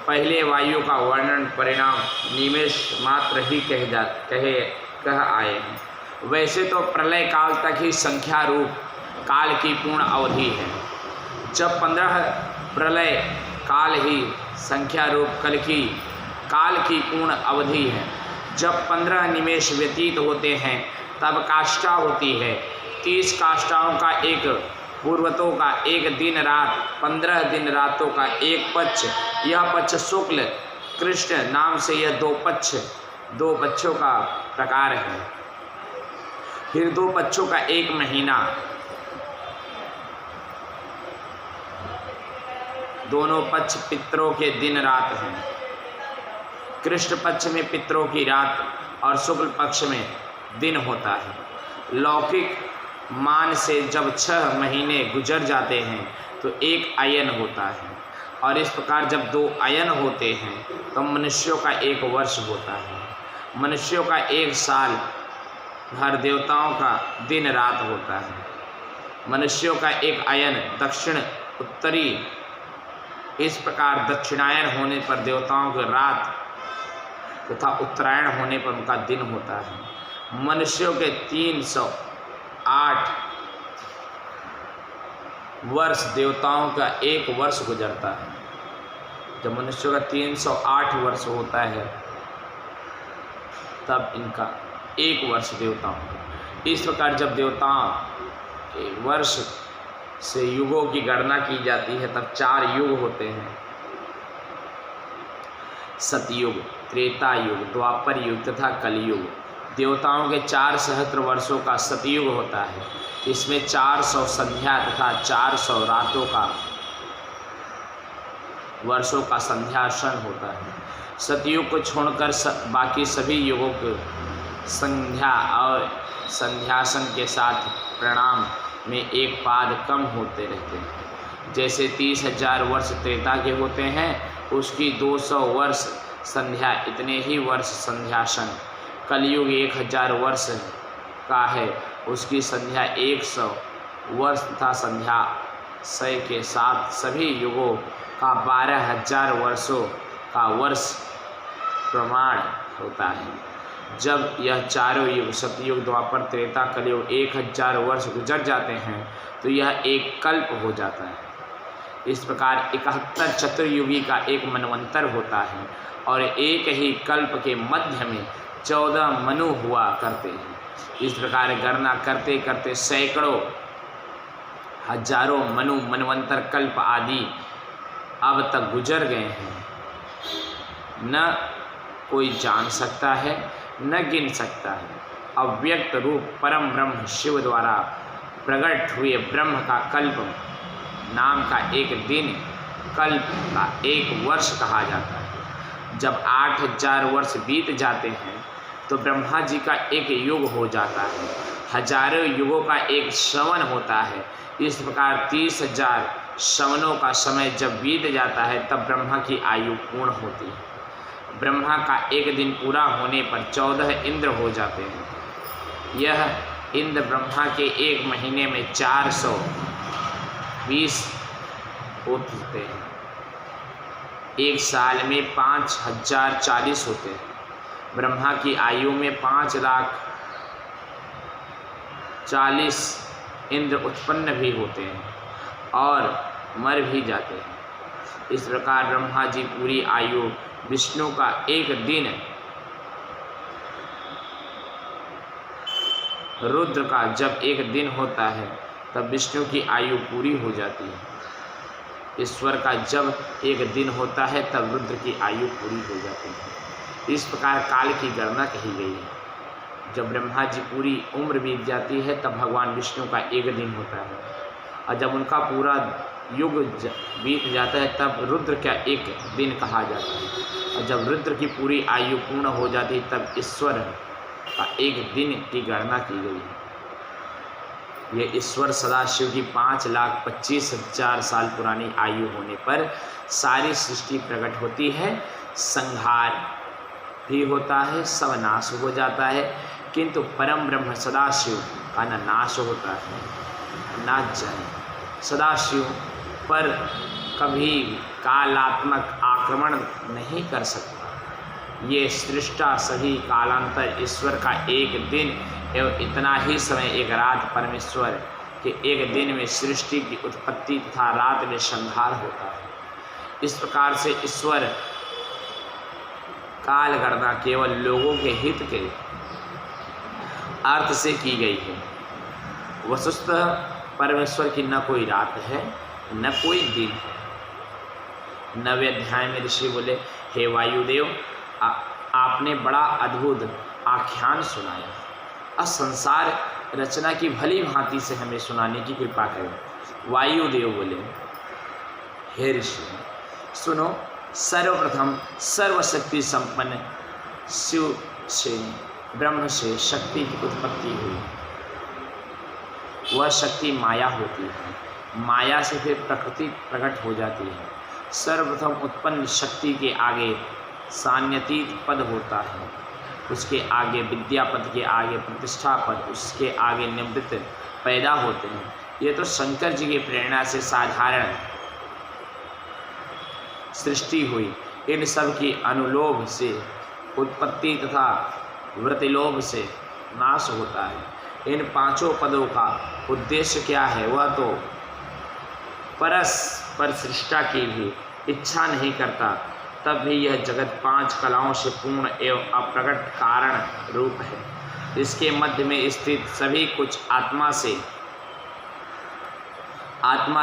पहले वायु का वर्णन परिणाम निमेष मात्र ही कह आए हैं। वैसे तो प्रलय काल तक ही संख्या रूप काल की पूर्ण अवधि है। जब 15 प्रलय काल ही संख्या रूप कल की काल की पूर्ण अवधि है। जब 15 निमेष व्यतीत होते हैं तब काष्ठा होती है। 30 काष्ठाओं का एक पूर्वतों का एक दिन रात, 15 दिन रातों का एक पक्ष। यह पक्ष शुक्ल कृष्ण नाम से यह दो पक्षों का प्रकार है। फिर 2 पक्षों का एक महीना, दोनों पक्ष पितरों के दिन रात हैं। कृष्ण पक्ष में पितरों की रात और शुक्ल पक्ष में दिन होता है। लौकिक मान से जब 6 महीने गुजर जाते हैं तो एक अयन होता है, और इस प्रकार जब 2 अयन होते हैं तो मनुष्यों का 1 वर्ष होता है। मनुष्यों का 1 साल भर, देवताओं का दिन रात होता है। मनुष्यों का 1 अयन दक्षिण उत्तरी, इस प्रकार दक्षिणायन होने पर देवताओं की रात तथा उत्तरायण होने पर उनका दिन होता है। मनुष्यों के 308 वर्ष, देवताओं का 1 वर्ष गुजरता है। जब मनुष्यों का 308 वर्ष होता है तब इनका 1 वर्ष देवताओं का। इस प्रकार जब देवताओं के वर्ष से युगों की गणना की जाती है तब 4 युग होते हैं। सतयुग, त्रेता युग, द्वापर युग तथा कलयुग। देवताओं के 4 सहस्त्र वर्षों का सतयुग होता है। इसमें 400 संध्या तथा 400 रातों का वर्षों का संध्यासन होता है। सतयुग को छोड़कर बाकी सभी युगों के संध्या और संध्यासन के साथ परिणाम में 1 पाद कम होते रहते हैं। जैसे 30,000 वर्ष त्रेता के होते हैं, उसकी 200 वर्ष संध्या, इतने ही वर्ष संध्यासन। कलयुग 1000 वर्ष का है, उसकी संध्या 100 वर्ष तथा संध्या 100 के साथ सभी युगों का 12,000 वर्षों का वर्ष प्रमाण होता है। जब यह चारों युग सतयुग, द्वापर, त्रेता, कलयुग 1000 वर्ष गुजर जाते हैं तो यह एक कल्प हो जाता है। इस प्रकार 71 चतुर्युगी का एक मनवंतर होता है और एक ही कल्प के मध्य में 14 मनु हुआ करते हैं। इस प्रकार गणना करते करते सैकड़ों हजारों मनु, मनवंतर, कल्प आदि अब तक गुजर गए हैं। न कोई जान सकता है, न गिन सकता है। अव्यक्त रूप परम ब्रह्म शिव द्वारा प्रकट हुए ब्रह्म का कल्प नाम का एक दिन, कल्प का 1 वर्ष कहा जाता है। जब 8000 वर्ष बीत जाते हैं तो ब्रह्मा जी का 1 युग हो जाता है। हजारों युगों का 1 श्रवण होता है। इस प्रकार 30,000 श्रवणों का समय जब बीत जाता है तब ब्रह्मा की आयु पूर्ण होती है। ब्रह्मा का 1 दिन पूरा होने पर 14 इंद्र हो जाते हैं। यह इंद्र ब्रह्मा के 1 महीने में 420 होते हैं। 1 साल में 5040 होते हैं। ब्रह्मा की आयु में 5,40,000 इंद्र उत्पन्न भी होते हैं और मर भी जाते हैं। इस प्रकार ब्रह्मा जी पूरी आयु, विष्णु का 1 दिन, रुद्र का जब 1 दिन होता है तब विष्णु की आयु पूरी हो जाती है। ईश्वर का जब 1 दिन होता है तब रुद्र की आयु पूरी हो जाती है। इस प्रकार काल की गणना कही गई है। जब ब्रह्मा जी पूरी उम्र बीत जाती है तब भगवान विष्णु का 1 दिन होता है, और जब उनका पूरा युग बीत जाता है तब रुद्र का 1 दिन कहा जाता है, और जब रुद्र की पूरी आयु पूर्ण हो जाती है तब ईश्वर का 1 दिन की गणना की गई है। ये ईश्वर सदाशिव की 5,25,000 साल पुरानी आयु होने पर सारी सृष्टि प्रकट होती है। संहार भी होता है, सब नाश हो जाता है, किंतु परम ब्रह्म सदाशिव का न नाश होता है ना जाए। सदाशिव पर कभी कालात्मक आक्रमण नहीं कर सकता। ये सृष्टा सभी कालांतर ईश्वर का 1 दिन एवं इतना ही समय 1 रात परमेश्वर के 1 दिन में सृष्टि की उत्पत्ति तथा रात में संहार होता है। इस प्रकार से ईश्वर काल गणना केवल लोगों के हित के अर्थ से की गई है। वस्तुतः परमेश्वर की न कोई रात है न कोई दिन है। 9वें अध्याय में ऋषि बोले, हे वायुदेव, आपने बड़ा अद्भुत आख्यान सुनाया। अब संसार रचना की भली भांति से हमें सुनाने की कृपा करें। वायुदेव बोले, हे ऋषि सुनो, सर्वप्रथम सर्वशक्ति संपन्न शिव से, ब्रह्म से शक्ति की उत्पत्ति हुई। वह शक्ति माया होती है। माया से फिर प्रकृति प्रकट हो जाती है। सर्वप्रथम उत्पन्न शक्ति के आगे सान्यतीत पद होता है, उसके आगे विद्या पद के आगे प्रतिष्ठा पद, उसके आगे निवृत्त पैदा होते हैं। ये तो शंकर जी की प्रेरणा से साधारण सृष्टि हुई। इन सब की अनुलोभ से उत्पत्ति तथा वृतिलोभ से नाश होता है। इन पांचों पदों का उद्देश्य क्या है? वह तो परस्पर सृष्टा की भी इच्छा नहीं करता, तब भी यह जगत 5 कलाओं से पूर्ण एवं अप्रकट कारण रूप है। इसके मध्य में स्थित सभी कुछ आत्मा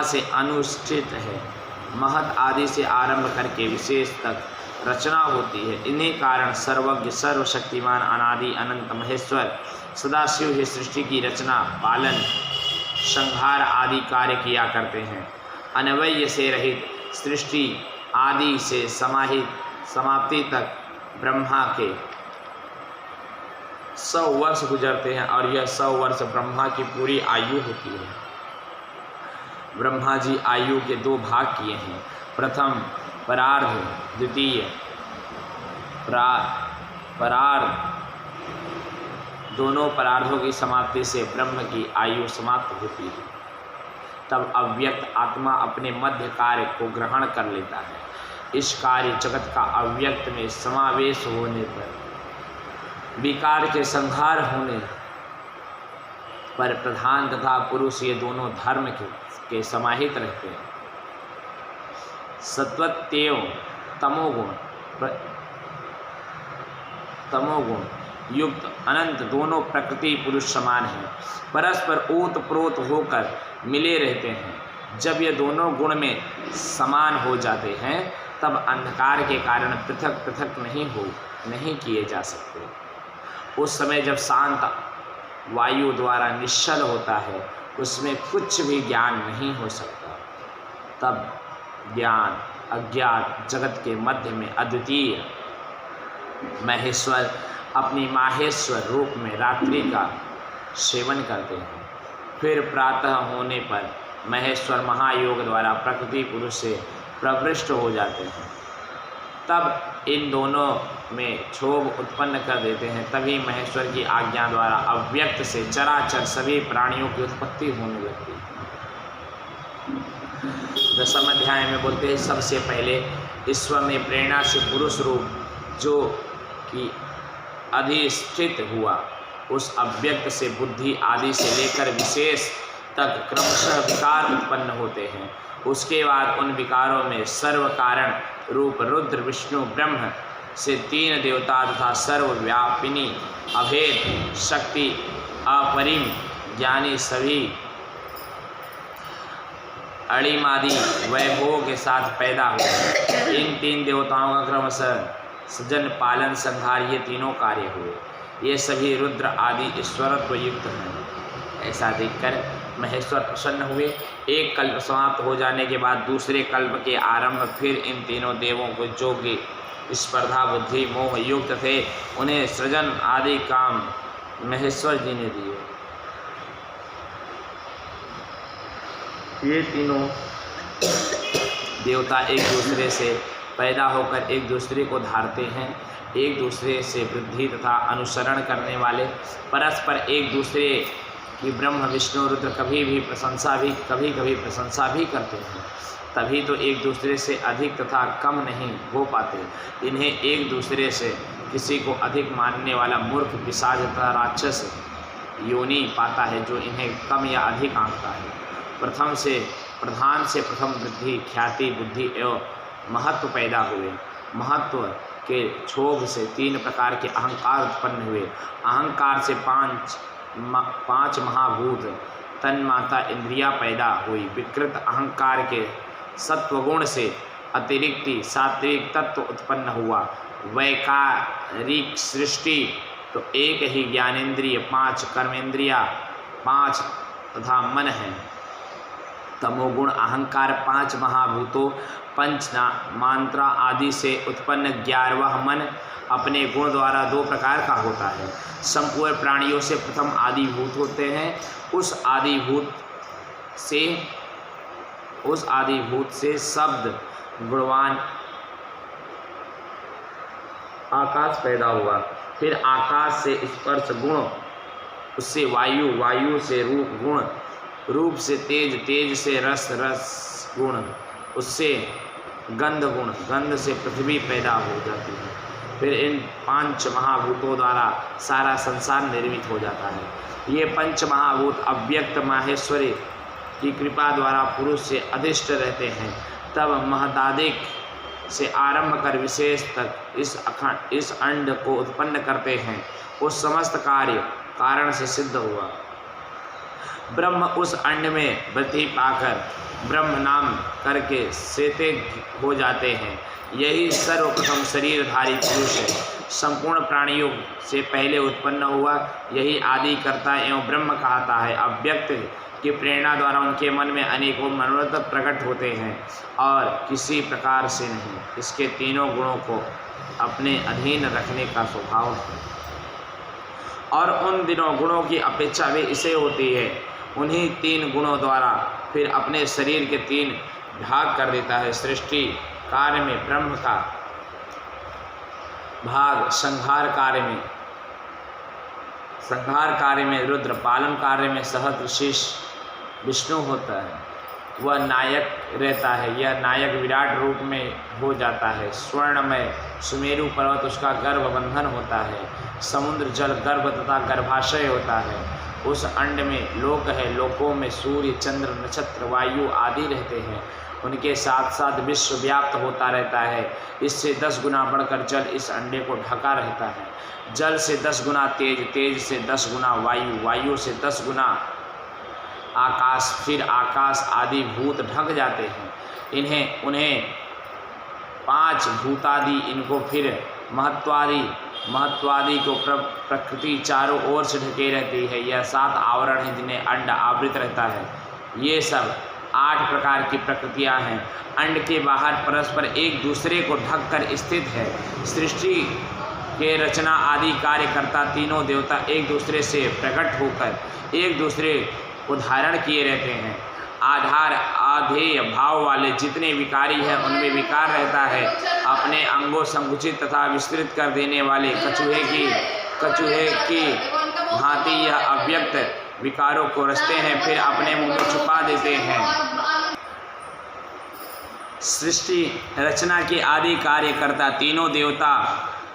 से अनुष्ठित है। महत आदि से आरंभ करके विशेष तक रचना होती है। इन्हीं कारण सर्वज्ञ सर्वशक्तिमान अनादि अनंत महेश्वर सदाशिव ही सृष्टि की रचना, पालन, संहार आदि कार्य किया करते हैं। अन्वय से रहित सृष्टि आदि से समाप्ति तक ब्रह्मा के 100 वर्ष गुजरते हैं और यह 100 वर्ष ब्रह्मा की पूरी आयु होती है। ब्रह्मा जी आयु के 2 भाग किए हैं, प्रथम परार्ध, द्वितीय परार्ध। दोनों परार्धों की समाप्ति से ब्रह्म की आयु समाप्त होती है। तब अव्यक्त आत्मा अपने मध्य कार्य को ग्रहण कर लेता है। इस कार्य जगत का अव्यक्त में समावेश होने पर, विकार के संहार होने पर प्रधान तथा पुरुष ये दोनों धर्म के समाहित रहते हैं। सत्वत्व तमोगुण युक्त अनंत दोनों प्रकृति पुरुष समान हैं, परस्पर ओत प्रोत होकर मिले रहते हैं। जब ये दोनों गुण में समान हो जाते हैं तब अंधकार के कारण पृथक पृथक नहीं किए जा सकते। उस समय जब शांत वायु द्वारा निश्चल होता है उसमें कुछ भी ज्ञान नहीं हो सकता। तब ज्ञान अज्ञात जगत के मध्य में अद्वितीय महेश्वर अपनी माहेश्वर रूप में रात्रि का सेवन करते हैं। फिर प्रातः होने पर महेश्वर महायोग द्वारा प्रकृति पुरुष से प्रविष्ट हो जाते हैं। तब इन दोनों में क्षोभ उत्पन्न कर देते हैं। तभी महेश्वर की आज्ञा द्वारा अव्यक्त से चराचर सभी प्राणियों की उत्पत्ति होने लगती है। 10वें अध्याय में बोलते हैं, सबसे पहले ईश्वर ने प्रेरणा से पुरुष रूप जो कि अधिष्ठित हुआ, उस अव्यक्त से बुद्धि आदि से लेकर विशेष तक क्रमशः विकार उत्पन्न होते हैं। उसके बाद उन विकारों में सर्व कारण रूप रुद्र विष्णु ब्रह्म से 3 देवता तथा सर्वव्यापिनी अभेद शक्ति अपरिम ज्ञानी सभी अणिमादि वैभवों के साथ पैदा हुए। इन 3 देवताओं का क्रमशः सृजन पालन संहार ये तीनों कार्य हुए। ये सभी रुद्र आदि ईश्वरत्व युक्त हैं। ऐसा देखकर महेश्वर प्रसन्न हुए। एक कल्प समाप्त हो जाने के बाद दूसरे कल्प के आरंभ फिर इन तीनों देवों को जो कि स्पर्धा बुद्धि मोह युक्त थे उन्हें सृजन आदि काम महेश्वर जी ने दिए। ये तीनों देवता एक दूसरे से पैदा होकर एक दूसरे को धारते हैं। एक दूसरे से वृद्धि तथा अनुसरण करने वाले, परस्पर एक दूसरे की ब्रह्म विष्णु रुद्र कभी कभी प्रशंसा भी करते हैं। तभी तो एक दूसरे से अधिक तथा कम नहीं हो पाते। इन्हें एक दूसरे से किसी को अधिक मानने वाला मूर्ख पिशाच तथा राक्षस योनि पाता है, जो इन्हें कम या अधिक आंकता है। प्रधान से प्रथम वृद्धि ख्याति बुद्धि एवं महत्व पैदा हुए। महत्व के क्षोभ से 3 प्रकार के अहंकार उत्पन्न हुए। अहंकार से 5 5 महाभूत तन्माता इंद्रिया पैदा हुई। विकृत अहंकार के सत्वगुण से अतिरिक्त सात्विक तत्व उत्पन्न हुआ। वैकारिक सृष्टि तो एक ही ज्ञानेन्द्रिय, 5 कर्मेंद्रिया, 5 तथा मन है। तमोगुण अहंकार 5 महाभूतों, पंच मात्रा आदि से उत्पन्न 11वां मन अपने गुण द्वारा 2 प्रकार का होता है। संपूर्ण प्राणियों से प्रथम आदिभूत होते हैं। उस आदिभूत से शब्द गुणवान आकाश पैदा हुआ। फिर आकाश से स्पर्श गुण, उससे वायु, वायु से रूप गुण, रूप से तेज, तेज से रस, रस गुण, उससे गंध गुण, गंध से पृथ्वी पैदा हो जाती है। फिर इन 5 महाभूतों द्वारा सारा संसार निर्मित हो जाता है। ये 5 महाभूत अव्यक्त माहेश्वरी की कृपा द्वारा पुरुष से अधिष्ठ रहते हैं। तब महदादिक से आरंभ कर विशेष तक इस अंड को उत्पन्न करते हैं। उस समस्त कार्य कारण से सिद्ध हुआ। ब्रह्म उस अंड में वृद्धि पाकर ब्रह्म नाम करके सेते हो जाते हैं। यही सर्वप्रथम शरीरधारी पुरुष है। संपूर्ण प्राणियों से पहले उत्पन्न हुआ। यही आदि करता एवं ब्रह्म कहता है। अव्यक्त की प्रेरणा द्वारा उनके मन में अनेकों मनोरथ प्रकट होते हैं और किसी प्रकार से नहीं। इसके तीनों गुणों को अपने अधीन रखने का स्वभाव है और उन दिनों गुणों की अपेक्षा भी इसे होती है। उन्हीं 3 गुणों द्वारा फिर अपने शरीर के 3 भाग कर देता है। सृष्टि कार्य में ब्रह्म का भाग, संहार कार्य में रुद्र, पालन कार्य में सहस्रशीर्ष विष्णु होता है। वह नायक रहता है। यह नायक विराट रूप में हो जाता है। स्वर्णमय सुमेरु पर्वत उसका गर्भ बंधन होता है। समुद्र जल गर्भ तथा गर्भाशय होता है। उस अंड में लोक है। लोकों में सूर्य, चंद्र, नक्षत्र, वायु आदि रहते हैं। उनके साथ साथ विश्व व्याप्त होता रहता है। इससे 10 गुना बढ़कर जल इस अंडे को ढका रहता है। जल से 10 गुना तेज, तेज से 10 गुना वायु, वायु से 10 गुना आकाश, फिर आकाश आदि भूत ढक जाते हैं। उन्हें 5 भूतादि, इनको फिर महत्वादि को प्रकृति चारों ओर से ढके रहती है। यह 7 आवरण हैं जिन्हें अंड आवृत रहता है। ये सब 8 प्रकार की प्रकृतियां हैं। अंड के बाहर परस्पर एक दूसरे को ढककर स्थित है। सृष्टि के रचना आदि कार्य करता तीनों देवता एक दूसरे से प्रकट होकर एक दूसरे को धारण किए रहते हैं। आधार आधेय भाव वाले जितने विकारी हैं उनमें विकार रहता है। अपने अंगों संकुचित तथा विस्तृत कर देने वाले कछुए की भांति यह अव्यक्त विकारों को रचते हैं, फिर अपने मुंह में छुपा देते हैं। सृष्टि रचना के आदि कार्य करता तीनों देवता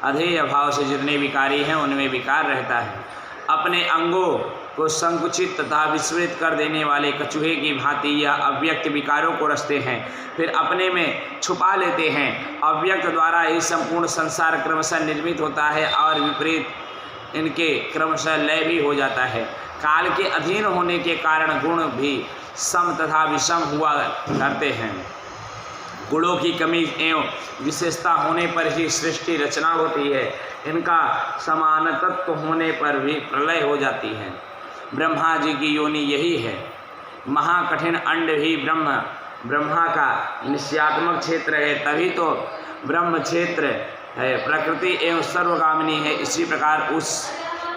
अधेय भाव से जितने विकारी हैं उनमें विकार रहता है। अपने अंगों को संकुचित तथा विस्मृत कर देने वाले कछुए की भांति यह अव्यक्त विकारों को रचते हैं, फिर अपने में छुपा लेते हैं। अव्यक्त द्वारा ही संपूर्ण संसार क्रमशः निर्मित होता है और विपरीत इनके क्रमशः लय भी हो जाता है। काल के अधीन होने के कारण गुण भी सम तथा विषम हुआ करते हैं। गुणों की कमी एवं विशेषता होने पर ही सृष्टि रचना होती है। इनका समानतत्व होने पर भी प्रलय हो जाती है। ब्रह्मा जी की योनि यही है। महाकठिन अंड ही ब्रह्मा का निश्चयात्मक क्षेत्र है, तभी तो ब्रह्म क्षेत्र है। प्रकृति एवं सर्वगामिनी है।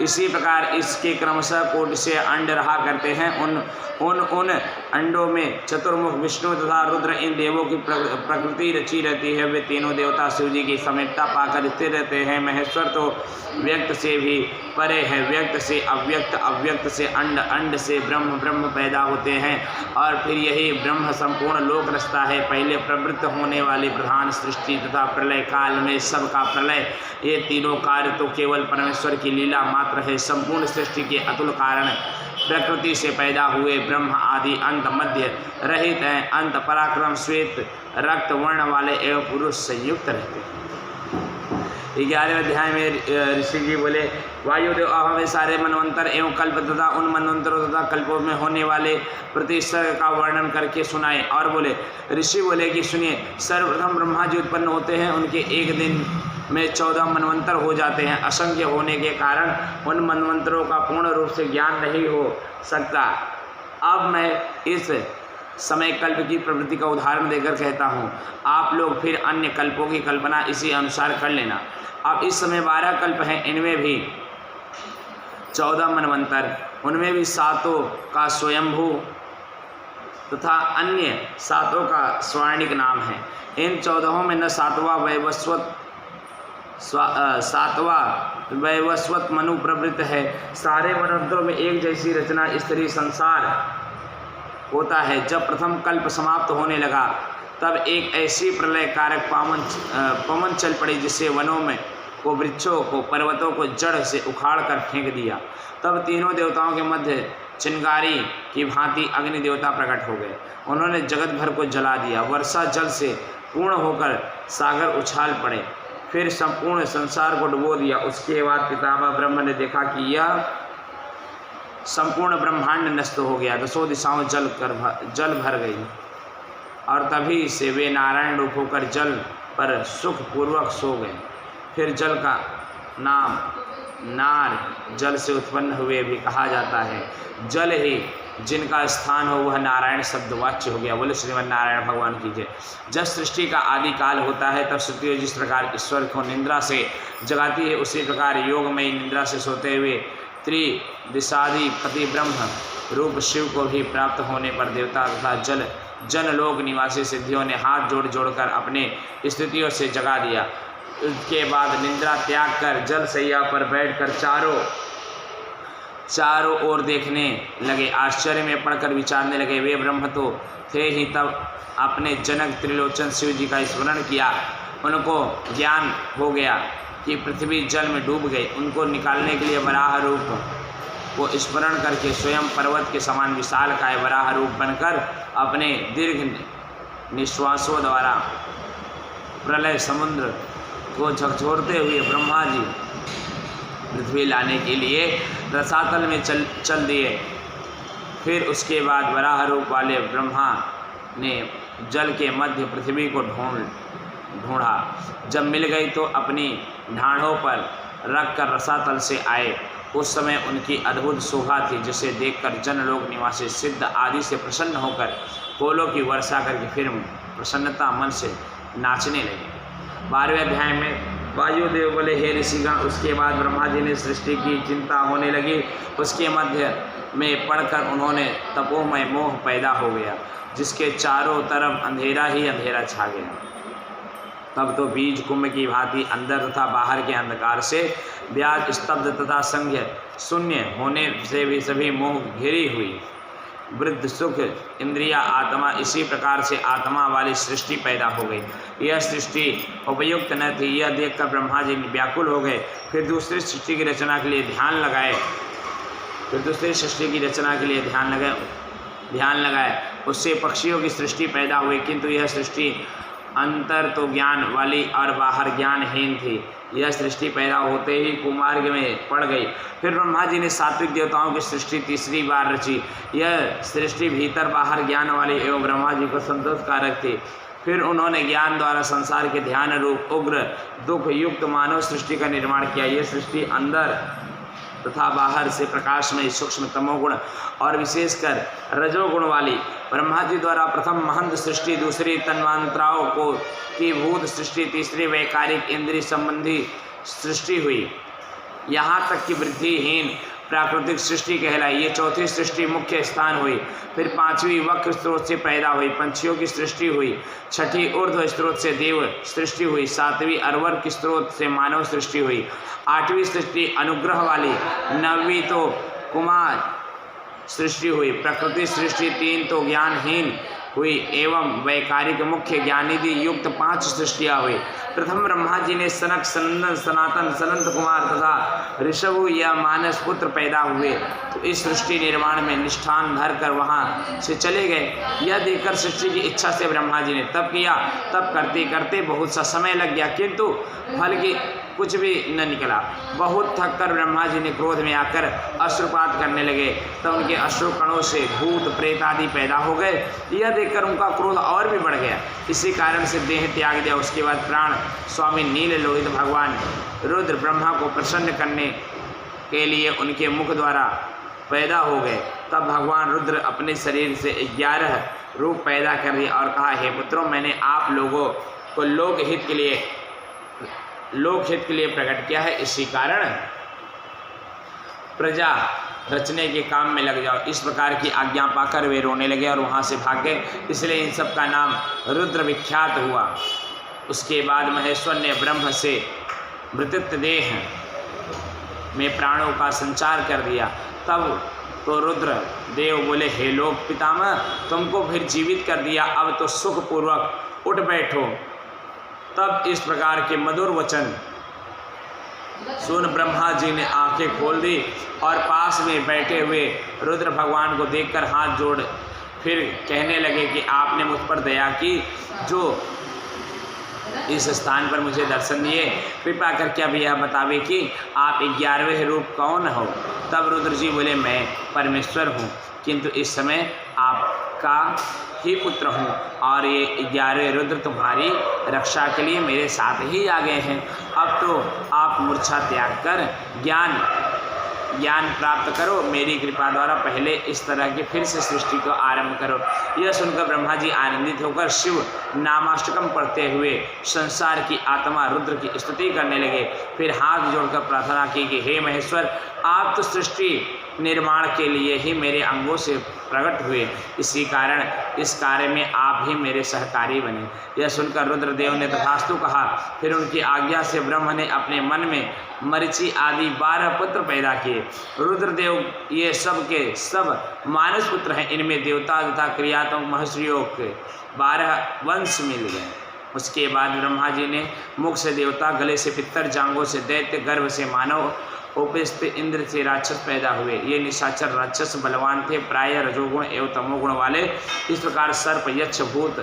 इसी प्रकार इसके क्रमशः कोटि से अंड रहा करते हैं। उन अंडों में चतुर्मुख विष्णु तथा रुद्र इन देवों की प्रकृति रची रहती है। वे तीनों देवता शिव जी की समीपता पाकर स्थिर रहते हैं। महेश्वर तो व्यक्त से भी परे है। व्यक्त से अव्यक्त, अव्यक्त से अंड, अंड से ब्रह्म, ब्रह्म पैदा होते हैं और फिर यही ब्रह्म संपूर्ण लोक रचता है। पहले प्रवृत्त होने वाली प्रधान सृष्टि तथा प्रलय काल में सबका प्रलय, ये तीनों कार्य तो केवल परमेश्वर की लीला मात्र है। संपूर्ण सृष्टि के अतुल कारण प्रकृति से पैदा हुए ब्रह्म आदि अंत मध्य रहित हैं। अंत पराक्रम श्वेत रक्त वर्ण वाले एवं पुरुष से युक्त रहते हैं। 11वें अध्याय में ऋषि जी बोले, वायुदेव अब हमें सारे मनवंतर एवं कल्प तथा उन मनवंतरों तथा कल्पों में होने वाले प्रतिसर्ग का वर्णन करके सुनाए। और बोले, ऋषि बोले कि सुनिए, सर्वप्रथम ब्रह्मा जी उत्पन्न होते हैं, उनके एक दिन में 14 मनवंतर हो जाते हैं। असंख्य होने के कारण उन मनवंतरों का पूर्ण रूप से ज्ञान नहीं हो सकता। अब मैं इस समय कल्प की प्रवृत्ति का उदाहरण देकर कहता हूँ, आप लोग फिर अन्य कल्पों की कल्पना इसी अनुसार कर लेना। अब इस समय 12 कल्प हैं, इनमें भी 14 मनवंतर, उनमें भी 7 का स्वयंभू तथा अन्य 7 का स्वर्णिक नाम है। इन 14 में न 7वां वैवस्वत मनु प्रवृत्त है। सारे मनवंतरों में एक जैसी रचना स्त्री संसार होता है। जब प्रथम कल्प समाप्त होने लगा तब एक ऐसी प्रलय कारक पवन चल पड़ी जिससे वनों में को, वृक्षों को, पर्वतों को जड़ से उखाड़ कर फेंक दिया। तब तीनों देवताओं के मध्य चिंगारी की भांति अग्नि देवता प्रकट हो गए। उन्होंने जगत भर को जला दिया। वर्षा जल से पूर्ण होकर सागर उछाल पड़े, फिर संपूर्ण संसार को डुबो दिया। उसके बाद पितामह ब्रह्म ने देखा कि यह संपूर्ण ब्रह्मांड नष्ट हो गया, 10 दिशाओं जल भर गई, और तभी से वे नारायण रूप होकर जल पर सुख पूर्वक सो गए। फिर जल का नाम नार जल से उत्पन्न हुए भी कहा जाता है। जल ही जिनका स्थान हो वह नारायण शब्द वाच्य हो गया। बोले श्रीमन नारायण भगवान की जय। जब सृष्टि का आदि काल होता है तब श्रुति जिस प्रकार ईश्वर को निद्रा से जगाती है, उसी प्रकार योगमयी निद्रा से सोते हुए त्रिदिशाधिपति ब्रह्म रूप शिव को भी प्राप्त होने पर देवता तथा जनलोक निवासी सिद्धियों ने हाथ जोड़कर अपने स्थितियों से जगा दिया। उसके बाद निद्रा त्याग कर जल सैया पर बैठकर चारों ओर देखने लगे, आश्चर्य में पड़कर विचारने लगे। वे ब्रह्म तो थे ही, तब अपने जनक त्रिलोचन शिव जी का स्मरण किया। उनको ज्ञान हो गया कि पृथ्वी जल में डूब गई। उनको निकालने के लिए वराह रूप को स्मरण करके स्वयं पर्वत के समान विशालकाय वराह रूप बनकर अपने दीर्घ निश्वासों द्वारा प्रलय समुद्र को झकझोरते हुए ब्रह्मा जी पृथ्वी लाने के लिए रसातल में चल दिए। फिर उसके बाद वराह रूप वाले ब्रह्मा ने जल के मध्य पृथ्वी को ढूंढा। जब मिल गई तो अपनी ढाढ़ों पर रखकर रसातल से आए। उस समय उनकी अद्भुत शोभा थी, जिसे देखकर जनलोक निवासी सिद्ध आदि से प्रसन्न होकर फूलों की वर्षा करके फिर प्रसन्नता मन से नाचने लगे। 12वें अध्याय में वायुदेव बोले, हे ऋषिगण, उसके बाद ब्रह्मा जी ने सृष्टि की चिंता होने लगी। उसके मध्य में पढ़कर उन्होंने तपोमय मोह पैदा हो गया, जिसके चारों तरफ अंधेरा ही अंधेरा छा गया। तब तो बीज कुंभ की भांति अंदर तथा बाहर के अंधकार से व्याज स्तब्ध तथा संज्ञ शून्य होने से भी सभी मोह घिरी हुई। वृद्ध सुख इंद्रिया आत्मा, इसी प्रकार से आत्मा वाली सृष्टि पैदा हो गई। यह सृष्टि उपयुक्त न थी, यह देखकर ब्रह्मा जी व्याकुल हो गए। फिर दूसरी सृष्टि की रचना के लिए ध्यान लगाए। उससे पक्षियों की सृष्टि पैदा हुई, किंतु यह सृष्टि अंतर तो ज्ञान वाली और बाहर ज्ञानहीन थी। यह सृष्टि पैदा होते ही कुमार्ग में पड़ गई। फिर ब्रह्मा जी ने सात्विक देवताओं की सृष्टि तीसरी बार रची। यह सृष्टि भीतर बाहर ज्ञान वाली एवं ब्रह्मा जी को संतोषकारक थी। फिर उन्होंने ज्ञान द्वारा संसार के ध्यान रूप उग्र दुख युक्त मानव सृष्टि का निर्माण किया। यह सृष्टि अंदर तथा बाहर से प्रकाशमय सूक्ष्म तमोगुण और विशेषकर रजोगुण वाली ब्रह्मा जी द्वारा प्रथम महंत सृष्टि, दूसरी तन्मांत्राओं को की भूत सृष्टि, तीसरी वैकारिक इंद्रिय संबंधी सृष्टि हुई। यहाँ तक कि वृद्धिहीन प्राकृतिक सृष्टि कहलाई। ये चौथी सृष्टि मुख्य स्थान हुई। फिर पांचवी वक्र स्रोत से पैदा हुई, पंछियों की सृष्टि हुई। छठी ऊर्ध्व स्रोत से देव सृष्टि हुई। सातवीं अरवर की स्रोत से मानव सृष्टि हुई। आठवीं सृष्टि अनुग्रह वाली। नवीं तो कुमार सृष्टि हुई। प्रकृति सृष्टि 3 तो ज्ञानहीन हुई एवं वैकारिक मुख्य ज्ञानिधि युक्त 5 सृष्टियाँ हुई। प्रथम ब्रह्मा जी ने सनक, सनंदन, सनातन, सनंत कुमार तथा ऋषभु या मानस पुत्र पैदा हुए, तो इस सृष्टि निर्माण में निष्ठान धर कर वहाँ से चले गए। यह देखकर सृष्टि की इच्छा से ब्रह्मा जी ने तप किया। तप करते करते बहुत सा समय लग गया, किंतु फल की कुछ भी न निकला। बहुत थक कर ब्रह्मा जी ने क्रोध में आकर अश्रुपात करने लगे, तो उनके अश्रु कणों से भूत प्रेत आदि पैदा हो गए। यह देखकर उनका क्रोध और भी बढ़ गया। इसी कारण से देह त्याग दिया। उसके बाद प्राण स्वामी नील लोहित भगवान रुद्र ब्रह्मा को प्रसन्न करने के लिए उनके मुख द्वारा पैदा हो गए। तब भगवान रुद्र अपने शरीर से 11 रूप पैदा कर दिए और कहा, हे पुत्रों, मैंने आप लोगों को लोकहित के लिए प्रकट किया है। इसी कारण प्रजा रचने के काम में लग जाओ। इस प्रकार की आज्ञा पाकर वे रोने लगे और वहाँ से भाग गए। इसलिए इन सब का नाम रुद्र विख्यात हुआ। उसके बाद महेश्वर ने ब्रह्म से मृतित्व देह में प्राणों का संचार कर दिया। तब तो रुद्र देव बोले, हे लोक पितामह, तुमको फिर जीवित कर दिया, अब तो सुखपूर्वक उठ बैठो। तब इस प्रकार के मधुर वचन सुन ब्रह्मा जी ने आंखें खोल दी और पास में बैठे हुए रुद्र भगवान को देखकर हाथ जोड़ फिर कहने लगे कि आपने मुझ पर दया की, जो इस स्थान पर मुझे दर्शन दिए, कृपा करके अब यह बतावे कि आप 11वें रूप कौन हो। तब रुद्र जी बोले, मैं परमेश्वर हूँ, किंतु इस समय आपका ही पुत्र हूँ और ये 11वें रुद्र तुम्हारी रक्षा के लिए मेरे साथ ही आ गए हैं। अब तो आप मूर्छा त्याग कर ज्ञान प्राप्त करो, मेरी कृपा द्वारा पहले इस तरह की फिर से सृष्टि को आरंभ करो। यह सुनकर ब्रह्मा जी आनंदित होकर शिव नामाष्टकम पढ़ते हुए संसार की आत्मा रुद्र की स्तुति करने लगे। फिर हाथ जोड़कर प्रार्थना की कि हे महेश्वर, आप तो सृष्टि निर्माण के लिए ही मेरे अंगों से प्रकट हुए, इसी कारण इस कार्य में आप ही मेरे सहकारी बने। यह सुनकर रुद्रदेव ने तथास्तु कहा। फिर उनकी आज्ञा से ब्रह्म ने अपने मन में मरीचि आदि 12 पुत्र पैदा किए। रुद्रदेव ये सब के सब मानस पुत्र हैं। इनमें देवता तथा क्रियात्मक महर्षियों के 12 वंश मिल गए। उसके बाद ब्रह्मा जी ने मुख से देवता, गले से पितर, जांघों से दैत्य, गर्भ से मानव, उपस्थ इंद्र से राक्षस पैदा हुए। ये निशाचर राक्षस बलवान थे, प्रायः रजोगुण एवं तमोगुण वाले। इस प्रकार सर्प, यक्ष, भूत,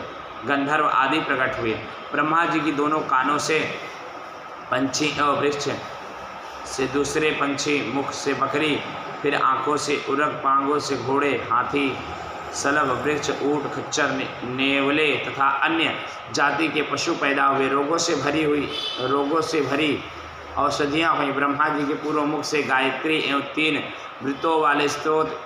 गंधर्व आदि प्रकट हुए। ब्रह्मा जी की दोनों कानों से पंछी एवं वृक्ष से दूसरे पंछी, मुख से बकरी, फिर आँखों से उरग, पांगों से घोड़े, हाथी, सलभ, वृक्ष, ऊँट, खच्चर, नेवले तथा अन्य जाति के पशु पैदा हुए। रोगों से भरी औषधियाँ हुई। ब्रह्मा जी के पूर्व मुख से गायत्री एवं 3 वृत्तों वाले स्त्रोत,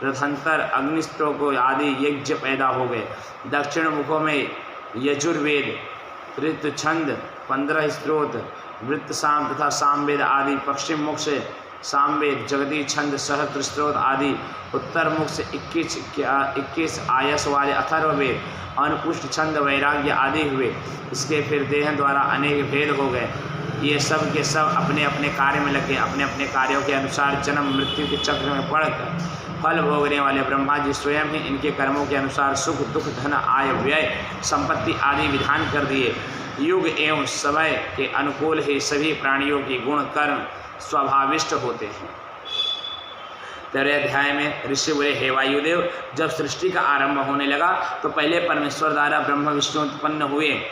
रथंतर, अग्निस्त्रोत आदि यज्ञ पैदा हो गए। दक्षिण मुखों में यजुर्वेद, ऋतुछंद, 15 स्त्रोत, वृत्त साम तथा सामवेद आदि। पश्चिम मुख से सामवेद, जगती छंद, सहस्त्र स्त्रोत आदि। उत्तर मुख से 21 आयस वाले अथर्ववेद, अनुपुष्ट छंद, वैराग्य आदि हुए। इसके फिर देह द्वारा अनेक भेद हो गए। ये सब के सब अपने अपने कार्य में लगे, अपने अपने कार्यों के अनुसार जन्म मृत्यु के चक्र में पड़कर फल भोगने वाले ब्रह्मा जी स्वयं ही इनके कर्मों के अनुसार सुख, दुख, धन, आय, व्यय, संपत्ति आदि विधान कर दिए। युग एवं समय के अनुकूल ही सभी प्राणियों के गुण कर्म स्वाभाविष्ट होते हैं। 13वें अध्याय में ऋषि बोले, हे वायुदेव, जब सृष्टि का आरंभ होने लगा तो पहले परमेश्वर द्वारा ब्रह्म विष्णु उत्पन्न हुए।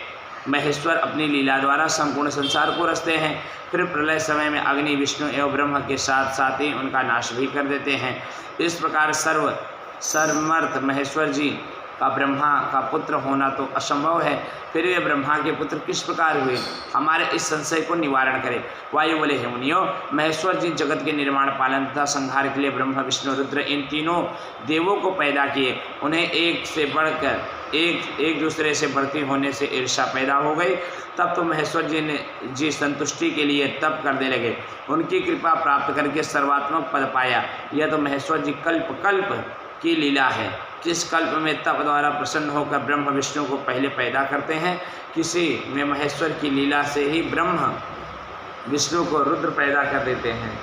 महेश्वर अपनी लीला द्वारा संपूर्ण संसार को रचते हैं। फिर प्रलय समय में अग्नि, विष्णु एवं ब्रह्म के साथ साथ ही उनका नाश भी कर देते हैं। इस प्रकार सर्वमर्थ महेश्वर जी का ब्रह्मा का पुत्र होना तो असंभव है। फिर वे ब्रह्मा के पुत्र किस प्रकार हुए, हमारे इस संशय को निवारण करें। वायु बोले, हे मुनियों, महेश्वर जी जगत के निर्माण, पालन तथा संहार के लिए ब्रह्मा, विष्णु, रुद्र इन तीनों देवों को पैदा किए। उन्हें एक से बढ़कर एक दूसरे से बढ़ती होने से ईर्ष्या पैदा हो गई। तब तो महेश्वर जी संतुष्टि के लिए तप करने लगे। उनकी कृपा प्राप्त करके सर्वात्मक पद पाया। यह तो महेश्वर जी कल्प कल्प की लीला है। किस कल्प में तप द्वारा प्रसन्न होकर ब्रह्म विष्णु को पहले पैदा करते हैं, किसी में महेश्वर की लीला से ही ब्रह्म विष्णु को रुद्र पैदा कर देते हैं।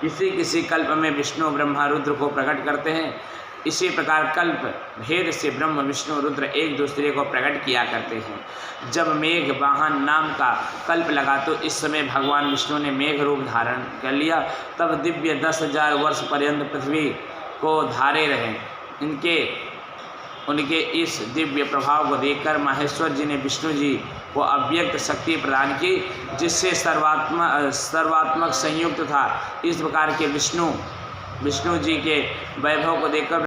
किसी कल्प में विष्णु ब्रह्मा रुद्र को प्रकट करते हैं। इसी प्रकार कल्प भेद से ब्रह्म विष्णु रुद्र एक दूसरे को प्रकट किया करते हैं। जब मेघ वाहन नाम का कल्प लगा तो इस समय भगवान विष्णु ने मेघ रूप धारण कर लिया। तब दिव्य 10,000 वर्ष पर्यंत पृथ्वी को धारे रहे। इनके उनके इस दिव्य प्रभाव को देखकर माहेश्वर जी ने विष्णु जी को अव्यक्त शक्ति प्रदान की, जिससे सर्वात्मक संयुक्त था। इस प्रकार के विष्णु जी के वैभव को देखकर